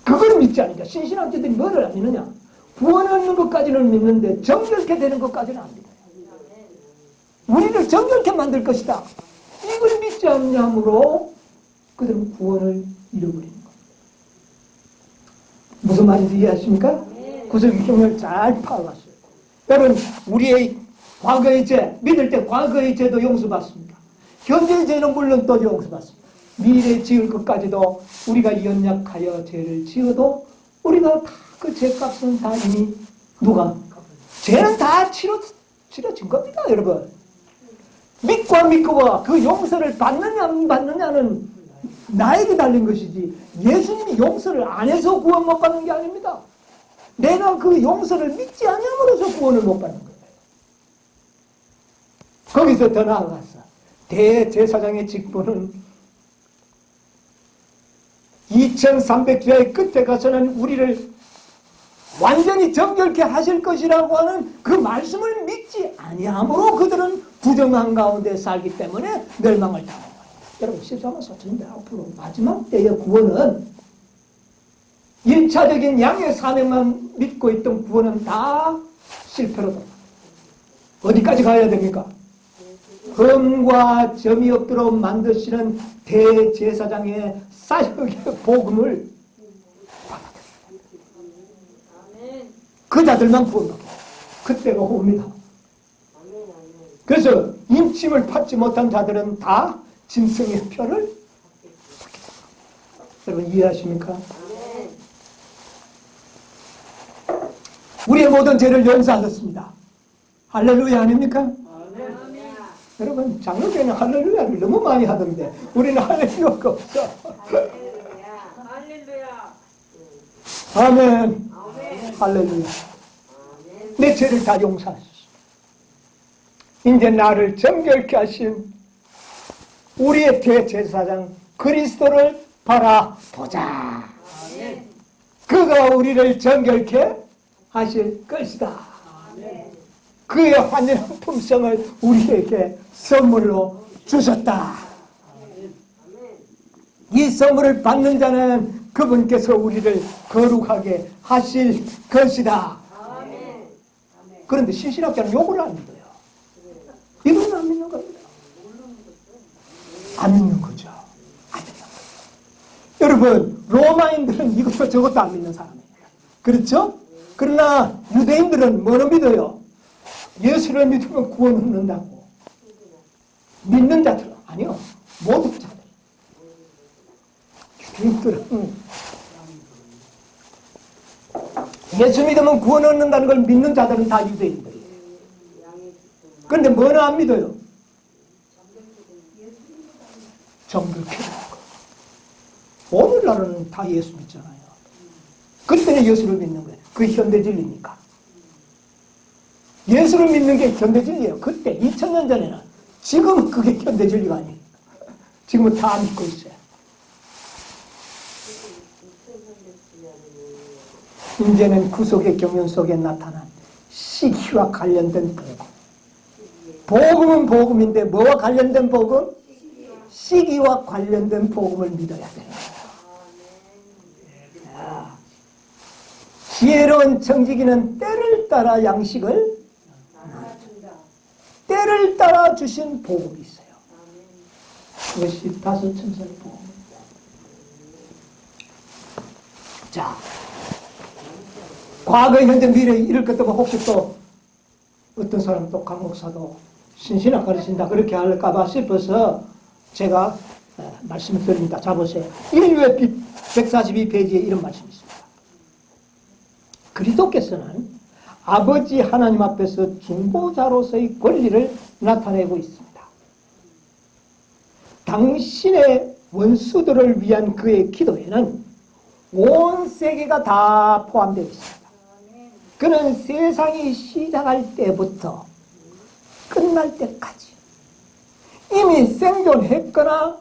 그걸 믿지 않으니까 신신학자들이 뭐를 안 믿느냐? 구원 얻는 것까지는 믿는데 정결케 되는 것까지는 안 믿어요. 우리를 정결케 만들 것이다. 이걸 믿지 않냐므로 그들은 구원을 잃어버리는 겁니다. 무슨 말인지 이해하십니까? 구속의 경험을 잘 파악하세요. 여러분, 우리의 과거의 죄, 믿을 때 과거의 죄도 용서받습니다. 현재의 죄는 물론 또 용서받습니다. 미래 지을 것까지도 우리가 연약하여 죄를 지어도 우리가 다 그 죄값은 다 이미 누가? 죄는 다 치러진 겁니다, 여러분. 믿고 안 믿고가 그 용서를 받느냐 안 받느냐는 나에게 달린 것이지 예수님이 용서를 안 해서 구원 못 받는 게 아닙니다. 내가 그 용서를 믿지 않음으로써 구원을 못 받는 거예요. 거기서 더 나아가서 대제사장의 직분은 2300주야의 끝에 가서는 우리를 완전히 정결케 하실 것이라고 하는 그 말씀을 믿지 아니함으로 그들은 부정한 가운데 살기 때문에 멸망을 당하는 거예요. 여러분, 실수하면서 전대 앞으로 마지막 때의 구원은 1차적인 양의 사명만 믿고 있던 구원은 다 실패로 됩니다. 어디까지 가야 됩니까? 흠과 점이 없도록 만드시는 대제사장의 사역의 복음을 그 자들만 구원받게 그때가 옵니다. 그래서 임침을 받지 못한 자들은 다 짐승의 표를 받게 됩니다. 여러분 이해하십니까? 우리의 모든 죄를 용서하셨습니다. 할렐루야 아닙니까? 여러분 장로교회는 할렐루야를 너무 많이 하던데 우리는 할렐루야가 없어. 아멘. 할렐루야. 내 죄를 다 용서하셨어. 이제 나를 정결케 하신 우리의 대제사장 그리스도를 바라보자. 그가 우리를 정결케 하실 것이다. 그의 환전한 품성을 우리에게 선물로 주셨다. 이 선물을 받는 자는 그분께서 우리를 거룩하게 하실 것이다. 그런데 신신학자는 요걸 안 믿어요. 이건 안 믿는 겁니다. 안 믿는 거죠. 안 믿는 거죠. 여러분, 로마인들은 이것도 저것도 안 믿는 사람입니다. 그렇죠? 그러나 유대인들은 뭐를 믿어요? 예수를 믿으면 구원 얻는다고. 믿는 자들은 아니요. 모든 자들. 유대인들은 예수 믿으면 구원 얻는다는 걸 믿는 자들은 다 유대인들이에요. 그런데 뭐는 안 믿어요? 정결케 되는 거. 오늘날은 다 예수 믿잖아요. 그때는 예수를 믿는 거예요. 그게 현대진리니까. 예수를 믿는 게 현대진리예요. 그때 2000년 전에는. 지금은 그게 현대진리가 아니에요. 지금은 다 믿고 있어요. 이제는 구속의 경륜 속에 나타난 시기와 관련된 복음. 복음은 복음인데 뭐와 관련된 복음? 시기와 관련된 복음을 믿어야 되는 거예요. 지혜로운 청지기는 때를 따라 양식을 때를 따라 주신 복음이 있어요. 그것이 다섯 천사의 복음입니다. 자, 과거, 현재, 미래 이럴 것 때문에 혹시 또 어떤 사람 또 강목사도 신신학 가르친다 그렇게 할까봐 싶어서 제가 말씀을 드립니다. 자 보세요. 142페이지에 이런 말씀이 있습니다. 그리스도께서는 아버지 하나님 앞에서 중보자로서의 권리를 나타내고 있습니다. 당신의 원수들을 위한 그의 기도에는 온 세계가 다 포함되어 있습니다. 그는 세상이 시작할 때부터 끝날 때까지 이미 생존했거나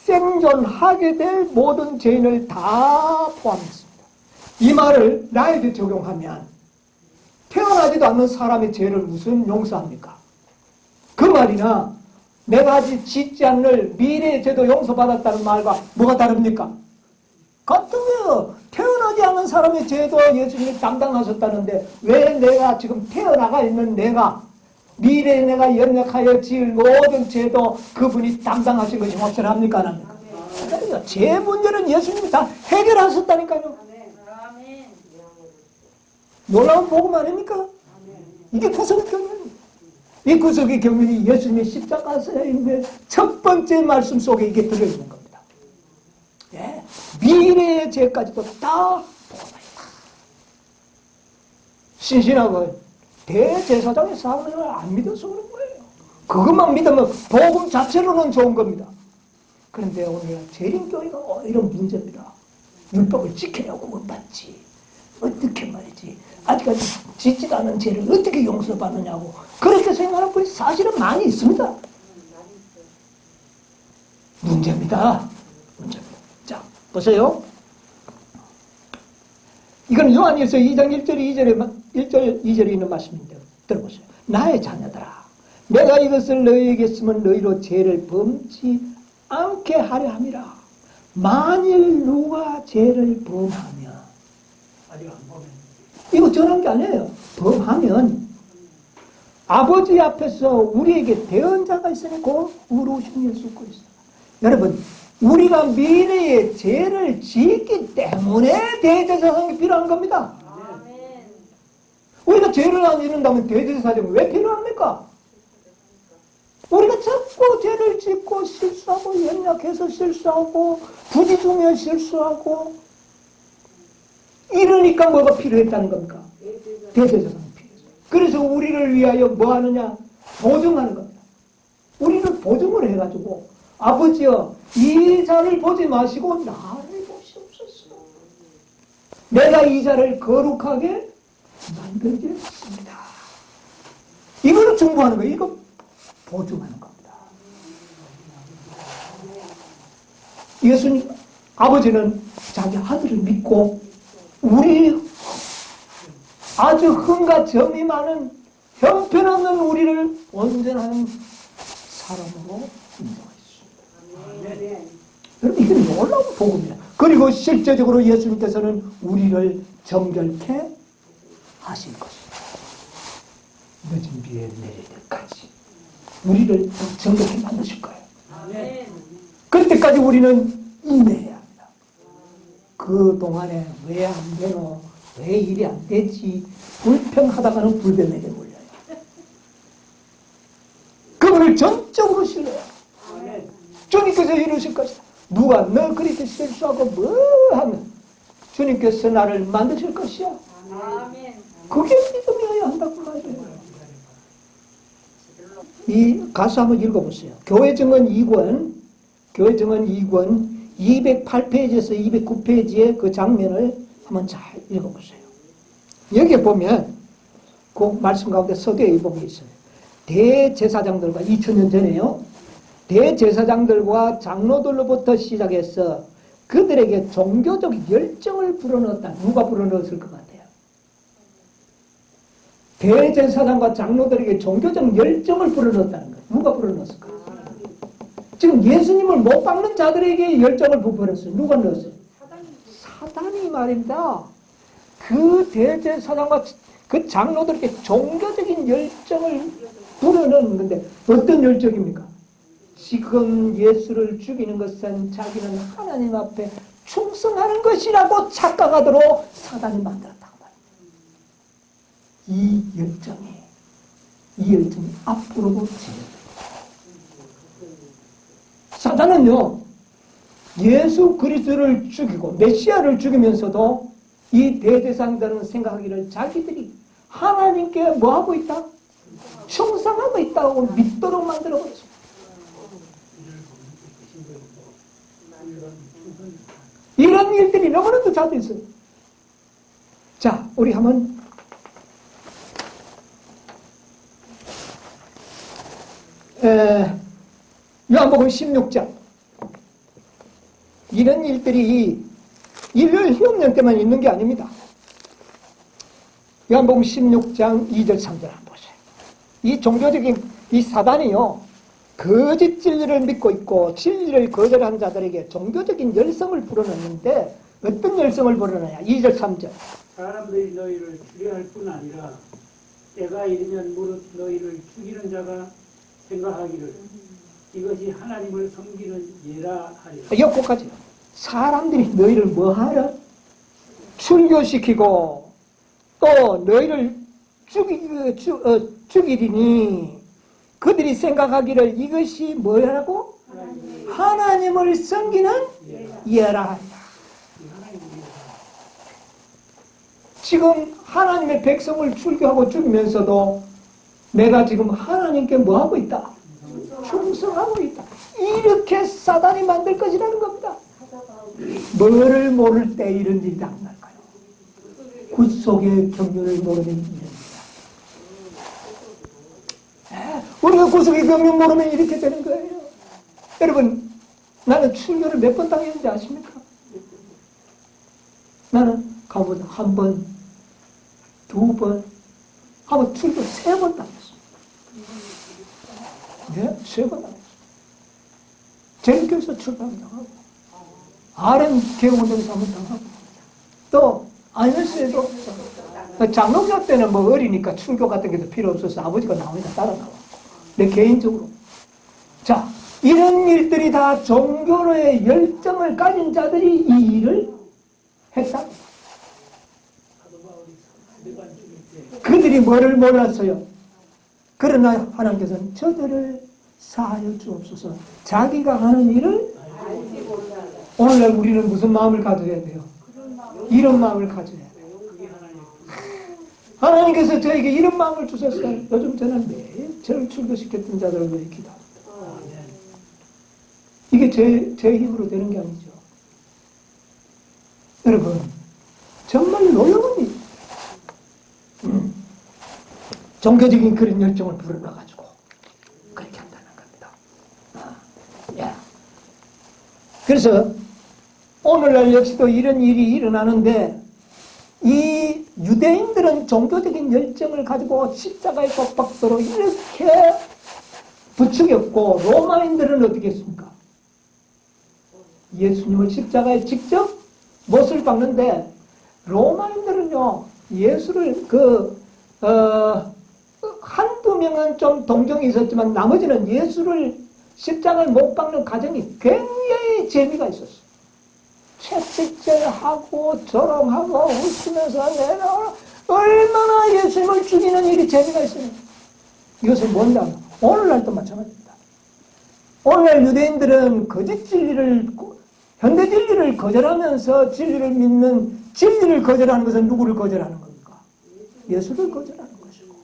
생존하게 될 모든 죄인을 다 포함했습니다. 이 말을 나에게 적용하면 태어나지도 않는 사람의 죄를 무슨 용서합니까? 그 말이나 내가 아직 짓지 않을 미래의 죄도 용서받았다는 말과 뭐가 다릅니까? 같은 거예요. 태어나지 않은 사람의 죄도 예수님이 담당하셨다는데 왜 내가 지금 태어나가 있는 내가 미래에 내가 연약하여 지을 모든 죄도 그분이 담당하신 것이 확실합니까? 안 합니까? 그러니까 죄 문제는 예수님이 다 해결하셨다니까요. 놀라운 복음 아닙니까? 이게 구속의 경륜입니다. 이 구속의 경륜이 예수님의 십자가에서 있는 첫 번째 말씀 속에 이게 들어있는 겁니다. 예, 미래의 죄까지도 다 포함하였다. 신신하고 대제사장의 사명을 안 믿어서 그런 거예요. 그것만 믿으면 복음 자체로는 좋은 겁니다. 그런데 오늘 재림교회가 이런 문제입니다. 율법을 지키려고 못 받지. 어떻게 말이지. 아직까지 짓지도 않은 죄를 어떻게 용서받느냐고 그렇게 생각하는 분이 사실은 많이 있습니다. 문제입니다. 문제입니다. 자, 보세요. 이건 요한일서 2장 1절 2절에 있는 말씀인데 들어보세요. 나의 자녀들아 내가 이것을 너희에게 쓰면 너희로 죄를 범치 않게 하려 함이라. 만일 누가 죄를 범하면 아직 안 보면 이거 전한 게 아니에요. 범하면 아버지 앞에서 우리에게 대언자가 있으니 곧 의로우신 예수 그리스도. 여러분 우리가 미래에 죄를 짓기 때문에 대제사장이 필요한 겁니다. 우리가 죄를 안 짓는다면 대제사장이 왜 필요합니까? 우리가 자꾸 죄를 짓고 실수하고 연약해서 실수하고 부딪히며 실수하고 이러니까 뭐가 필요했다는 겁니까? 대제사장이 필요해요. 그래서 우리를 위하여 뭐 하느냐? 보증하는 겁니다. 우리를 보증을 해가지고 아버지여 이 자를 보지 마시고 나를 보시옵소서. 내가 이 자를 거룩하게 만들겠습니다. 이거를 중보하는 거예요. 이거 보증하는 겁니다. 예수님 아버지는 자기 아들을 믿고 우리 아주 흥과 점이 많은 형편없는 우리를 온전한 사람으로 인정하셨습니다. 여러분 이게 놀라운 복음이에요. 그리고 실제적으로 예수님께서는 우리를 정결케 하실 것입니다. 늦은 비에 내릴 때까지 우리를 정결케 만드실 거예요. 그때까지 우리는 인내해야 합니다. 그 동안에 왜 안 되노? 왜 일이 안 되지? 불평하다가는 불변에게 몰려요. 그분을 전적으로 신뢰해요. 주님께서 이루실 것이다. 누가 너 그렇게 실수하고 뭐 하면 주님께서 나를 만드실 것이야. 그게 믿음이어야 한다고 말이에요. 이 가수 한번 읽어보세요. 교회 증언 2권 208페이지에서 209페이지의 그 장면을 한번 잘 읽어보세요. 여기에 보면 그 말씀 가운데 서두에 이 부분이 있어요. 대제사장들과 2000년 전에요. 대제사장들과 장로들로부터 시작해서 그들에게 종교적 열정을 불어넣었다. 누가 불어넣었을 것 같아요? 대제사장과 장로들에게 종교적 열정을 불어넣었다는 거예요. 누가 불어넣었을까요? 지금 예수님을 못 박는 자들에게 열정을 부풀었어요. 누가 넣었어요? 사단이 말입니다. 그 대제사장과 그 장로들에게 종교적인 열정을 불어넣는 건데 어떤 열정입니까? 지금 예수를 죽이는 것은 자기는 하나님 앞에 충성하는 것이라고 착각하도록 사단이 만들었다고 말입니다. 이 열정이 앞으로도 진행됩니다. 사단은요, 예수 그리스도를 죽이고 메시아를 죽이면서도 이 대제사장들은 생각하기를 자기들이 하나님께 뭐하고 있다? 충성하고 있다고 믿도록 만들어버렸습니다. 이런 일들이 너무나도 자주 있어요. 자, 우리 한번 요한복음 16장. 이런 일들이 일요일 휴업년 때만 있는 게 아닙니다. 요한복음 16장 2절 3절 한번 보세요. 이 종교적인 이 사단이요, 거짓 진리를 믿고 있고 진리를 거절한 자들에게 종교적인 열성을 불어넣는데 어떤 열성을 불어넣냐? 2절 3절. 사람들이 너희를 죽여할 뿐 아니라 때가 이르면 무릇 너희를 죽이는 자가 생각하기를 이것이 하나님을 섬기는 예라 하리라. 여기까지요. 사람들이 너희를 뭐하라? 출교시키고 또 너희를 죽이리니 그들이 생각하기를 이것이 뭐라고? 하나님을 섬기는 예라 하리라. 지금 하나님의 백성을 출교하고 죽이면서도 내가 지금 하나님께 뭐하고 있다? 충성하고 있다. 이렇게 사단이 만들 것이라는 겁니다. 뭐를 모를 때 이런 일이 당할까요? 구속의 경륜을 모르는 일입니다. 우리가 구속의 경륜 모르면 이렇게 되는 거예요. 여러분, 나는 출교를 몇 번 당했는지 아십니까? 나는 가보자. 한 번, 두 번, 한번 출교 3번 당했어요. 네, 3번 당했어요. 제일교에서 출교하면 당하고, RM 개운동에서 한번 당하고, 또 IMS에도 장로교 때는 뭐 어리니까 출교 같은 게도 필요 없어서 아버지가 나오니까 따라 나왔고, 내 개인적으로. 자, 이런 일들이 다 종교로의 열정을 가진 자들이 이 일을 했다. 그들이 뭐를 몰랐어요? 그러나 하나님께서는 저들을 사하여 주옵소서. 자기가 하는 일을 오늘날 우리는 무슨 마음을 가져야 돼요? 이런 마음을 가져야 돼요. 하나님께서 저에게 이런 마음을 주셨어요. 요즘 저는 매일 저를 출교시켰던 자들을 위해 기도합니다. 이게 제 힘으로 되는 게 아니죠. 여러분, 정말 놀라운 일. 종교적인 그런 열정을 불어넣어가지고 그렇게 한다는 겁니다. 그래서 오늘날 역시도 이런 일이 일어나는데 이 유대인들은 종교적인 열정을 가지고 십자가에 못 박도록 이렇게 부추겼고 로마인들은 어떻게 했습니까? 예수님을 십자가에 직접 못을 박는데 로마인들은요 예수를 한두 명은 좀 동정이 있었지만 나머지는 예수를 십자가에 못 박는 과정이 굉장히 재미가 있었어요. 채찍질하고 조롱하고 웃으면서 내가 얼마나 예수님을 죽이는 일이 재미가 있어요. 이것은 뭔가 오늘날도 마찬가지입니다. 오늘날 유대인들은 거짓 진리를 현대 진리를 거절하면서 진리를 믿는 진리를 거절하는 것은 누구를 거절하는 겁니까? 예수를 거절하는 것이고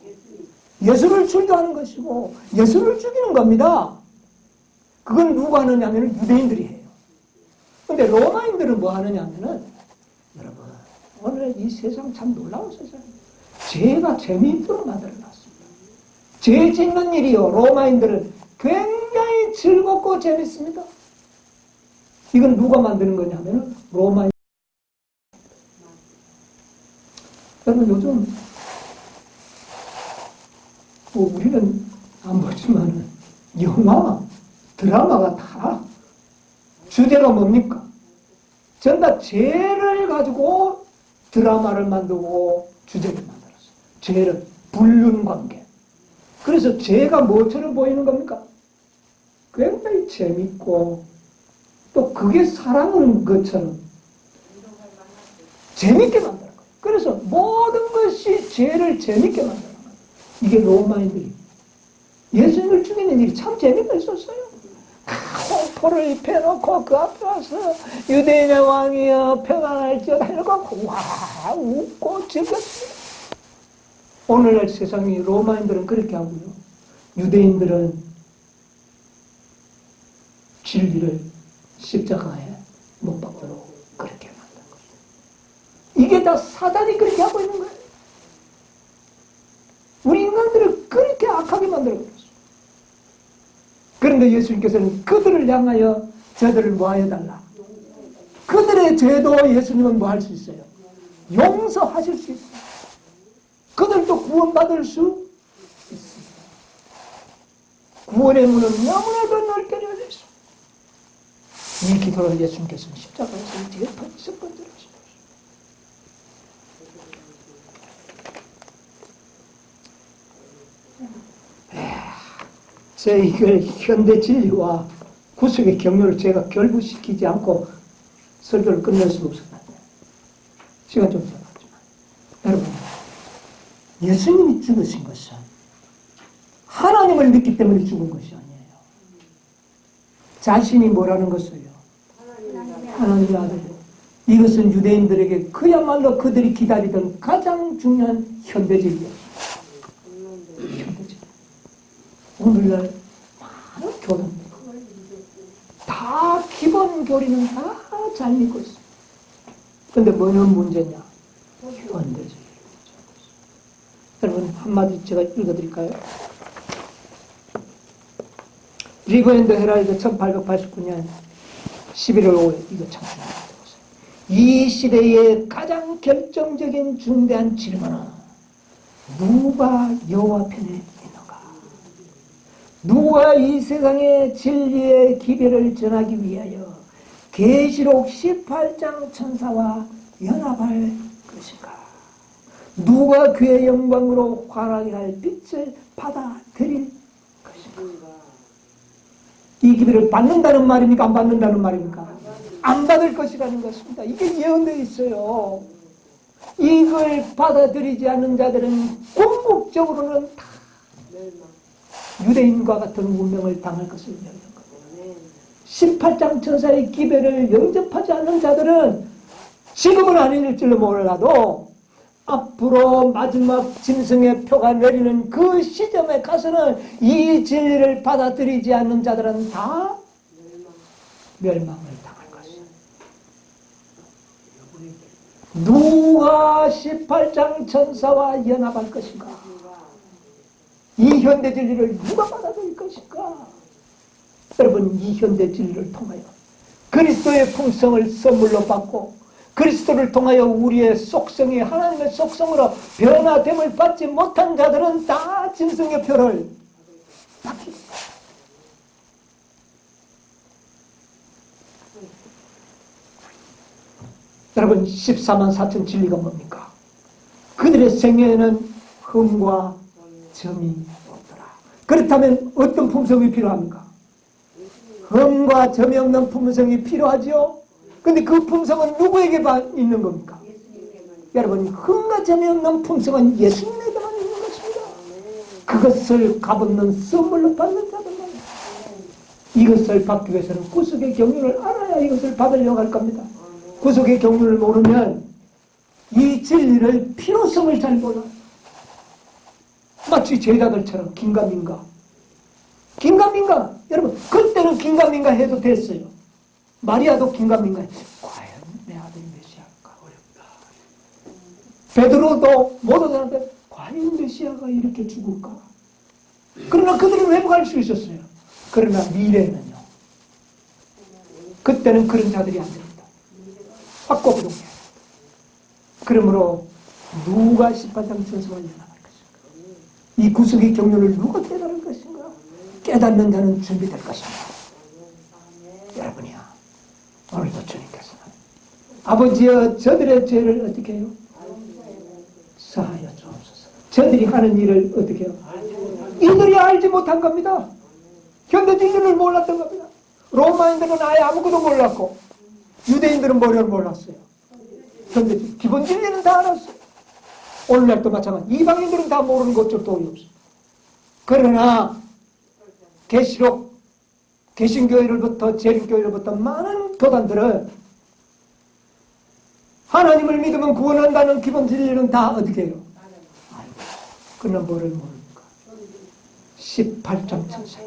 예수를 출교하는 것이고 예수를 죽이는 겁니다. 그건 누가 하느냐 하면 유대인들이 해요. 근데 로마인들은 뭐 하느냐 하면은 여러분 오늘 이 세상 참 놀라운 세상이에요. 죄가 재미있도록 만들어놨습니다. 죄 짓는 일이요 로마인들은 굉장히 즐겁고 재밌습니다. 이건 누가 만드는 거냐면은 로마인. 여러분 요즘 뭐 우리는 안 보지만은 영화, 드라마가 다 주제가 뭡니까? 전부 죄를 가지고 드라마를 만들고 주제를 만들었어요. 죄를, 불륜관계. 그래서 죄가 뭐처럼 보이는 겁니까? 굉장히 재밌고 또 그게 사랑하는 것처럼 재밌게 만드는 거예요. 그래서 모든 것이 죄를 재밌게 만드는 거예요. 이게 로마인들이. 예수님을 죽이는 일이 참 재미가 있었어요. 홍포를 입혀놓고 그 앞에 와서 유대인의 왕이여 평안할지어다 해놓고 와 웃고 즐겼어요. 오늘날 세상이 로마인들은 그렇게 하고요. 유대인들은 진리를 십자가에 못 박도록 그렇게 이게 다 사단이 그렇게 하고 있는 거예요. 우리 인간들을 그렇게 악하게 만들어버렸어. 그런데 예수님께서는 그들을 향하여 저들을 뭐 하여달라. 그들의 죄도 예수님은 뭐 할 수 있어요? 용서하실 수 있어요. 그들도 구원받을 수 있습니다. 구원의 문은 너무나도 넓게 열려 있습니다. 이 기도를 예수님께서는 십자가에서 뒤에 첫 번째로 하신 것입니다. 제 이걸 현대 진리와 구속의 경륜을 제가 결부시키지 않고 설교를 끝낼 수가 없을 것 같아요. 시간 좀 들어갔지만. 여러분, 예수님이 죽으신 것은 하나님을 믿기 때문에 죽은 것이 아니에요. 자신이 뭐라는 것을요? 하나님의 아들이요. 이것은 유대인들에게 그야말로 그들이 기다리던 가장 중요한 현대적이었어요. 현대적. 오늘날 많은 교단들 다 기본 교리는 다 잘 믿고 있어요. 근데 뭐는 문제냐? 현대적. 여러분 한마디 제가 읽어드릴까요? 리버 앤더 헤랄드 1889년 11월 5일 이거 참 중요합니다. 이 시대의 가장 결정적인 중대한 질문은 누가 여호와 편에 있는가? 누가 이 세상의 진리의 기별을 전하기 위하여 계시록 18장 천사와 연합할 것인가? 누가 그의 영광으로 환하게 할 빛을 받아들일 것인가? 이 기별을 받는다는 말입니까? 안 받는다는 말입니까? 안 받을 것이라는 것입니다. 이게 예언되어 있어요. 이걸 받아들이지 않는 자들은 궁극적으로는 다 유대인과 같은 운명을 당할 것을 얘기하는 거예요. 18장 천사의 기별을 영접하지 않는 자들은 지금은 아닐지도 몰라도 앞으로 마지막 짐승의 표가 내리는 그 시점에 가서는 이 진리를 받아들이지 않는 자들은 다 멸망을 당할 것이에요. 누가 18장 천사와 연합할 것인가? 이 현대 진리를 누가 받아들일 것인가? 여러분, 이 현대 진리를 통하여 그리스도의 풍성을 선물로 받고 그리스도를 통하여 우리의 속성이 하나님의 속성으로 변화됨을 받지 못한 자들은 다 짐승의 표를 받게 됩니다. 여러분, 14만 4천 진리가 뭡니까? 그들의 생애에는 흠과 점이 없더라. 그렇다면 어떤 품성이 필요합니까? 흠과 점이 없는 품성이 필요하지요? 근데 그 품성은 누구에게 있는 겁니까? 여러분, 흠과 점이 없는 품성은 예수님에게만 있는 것입니다. 그것을 값없는 선물로 받는 자들만. 이것을 받기 위해서는 구속의 경륜을 알아야 이것을 받으려고 할 겁니다. 구속의 경륜을 모르면 이 진리를 필요성을 잘 몰라요. 마치 제자들처럼 긴가민가. 여러분, 그때는 긴가민가 해도 됐어요. 마리아도 긴가민가 했어요. 과연 내 아들이 메시아일까? 어렵다. 베드로도 모든 사람들 과연 메시아가 이렇게 죽을까? 그러나 그들은 회복할 수 있었어요. 그러나 미래는요. 그때는 그런 자들이 안 됩니다. 확고부동해야 됩니다. 그러므로 누가 18장 천사와 연합할 것인가? 이 구속의 경륜을 누가 깨달을 것인가? 깨닫는 자는 준비될 것입니다. 여러분이야, 오늘도 주님께서는 아버지여 저들의 죄를 어떻게 해요? 사하여 주옵소서. 저들이 하는 일을 어떻게 해요? 이들이 알지 못한 겁니다. 현대 진리를 몰랐던 겁니다. 로마인들은 아예 아무것도 몰랐고 유대인들은 뭐를 몰랐어요. 현대 기본 진리는 다 알았어요. 오늘날도 마찬가지. 이방인들은 다 모르는 것 좀 도리 없어요. 그러나 계시록, 개신교회로부터 재림교회로부터 많은 교단들은 하나님을 믿으면 구원한다는 기본 진리는 다 어떻게 해요? 그러나 뭐를 모릅니까? 18장 천사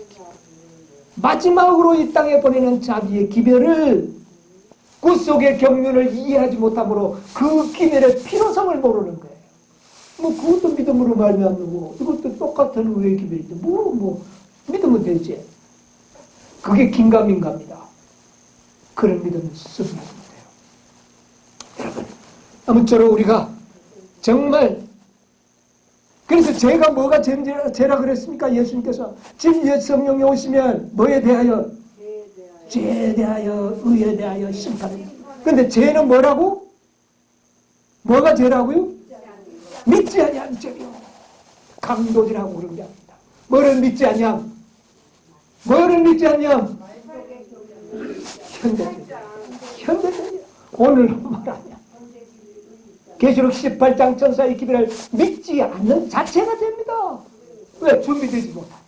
마지막으로 이 땅에 보내는 자비의 기별을 구속의 경륜을 이해하지 못함으로 그 기별의 필요성을 모르는 거예요. 뭐 그것도 믿음으로 말미암는 이것도 똑같은 의의 기별인데 뭐 믿으면 되지. 그게 긴가민가입니다. 그런 믿음을 쓰면 돼요. 여러분, 아무쪼록 우리가 정말 그래서 죄가 뭐가 죄라 그랬습니까? 예수님께서 진리의 성령이 오시면 뭐에 대하여? 죄에 대하여, 의에 대하여 심판입니다. 근데 죄는 뭐라고? 뭐가 죄라고요? 믿지 아니함 죄요. 강도질하고 그런 게 아닙니다. 뭐를 믿지 아니함? 뭐를 믿지 아니함? 현대적이야. 오늘 말하냐? 계시록 18장 천사의 기별을 믿지 않는 자체가 됩니다. 왜? 준비되지 못한.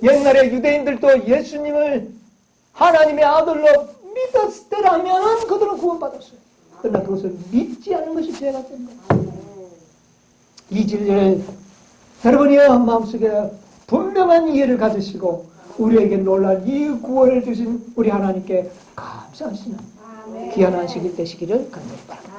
옛날에 유대인들도 예수님을 하나님의 아들로 믿었더라면 그들은 구원받았어요. 그러나 그것을 믿지 않는 것이 죄가 된 거예요. 이 진리를 여러분이요 마음속에 분명한 이해를 가지시고 우리에게 놀라운 이 구원을 주신 우리 하나님께 감사하시는 귀한 안식일 되시기를 간절히 바랍니다.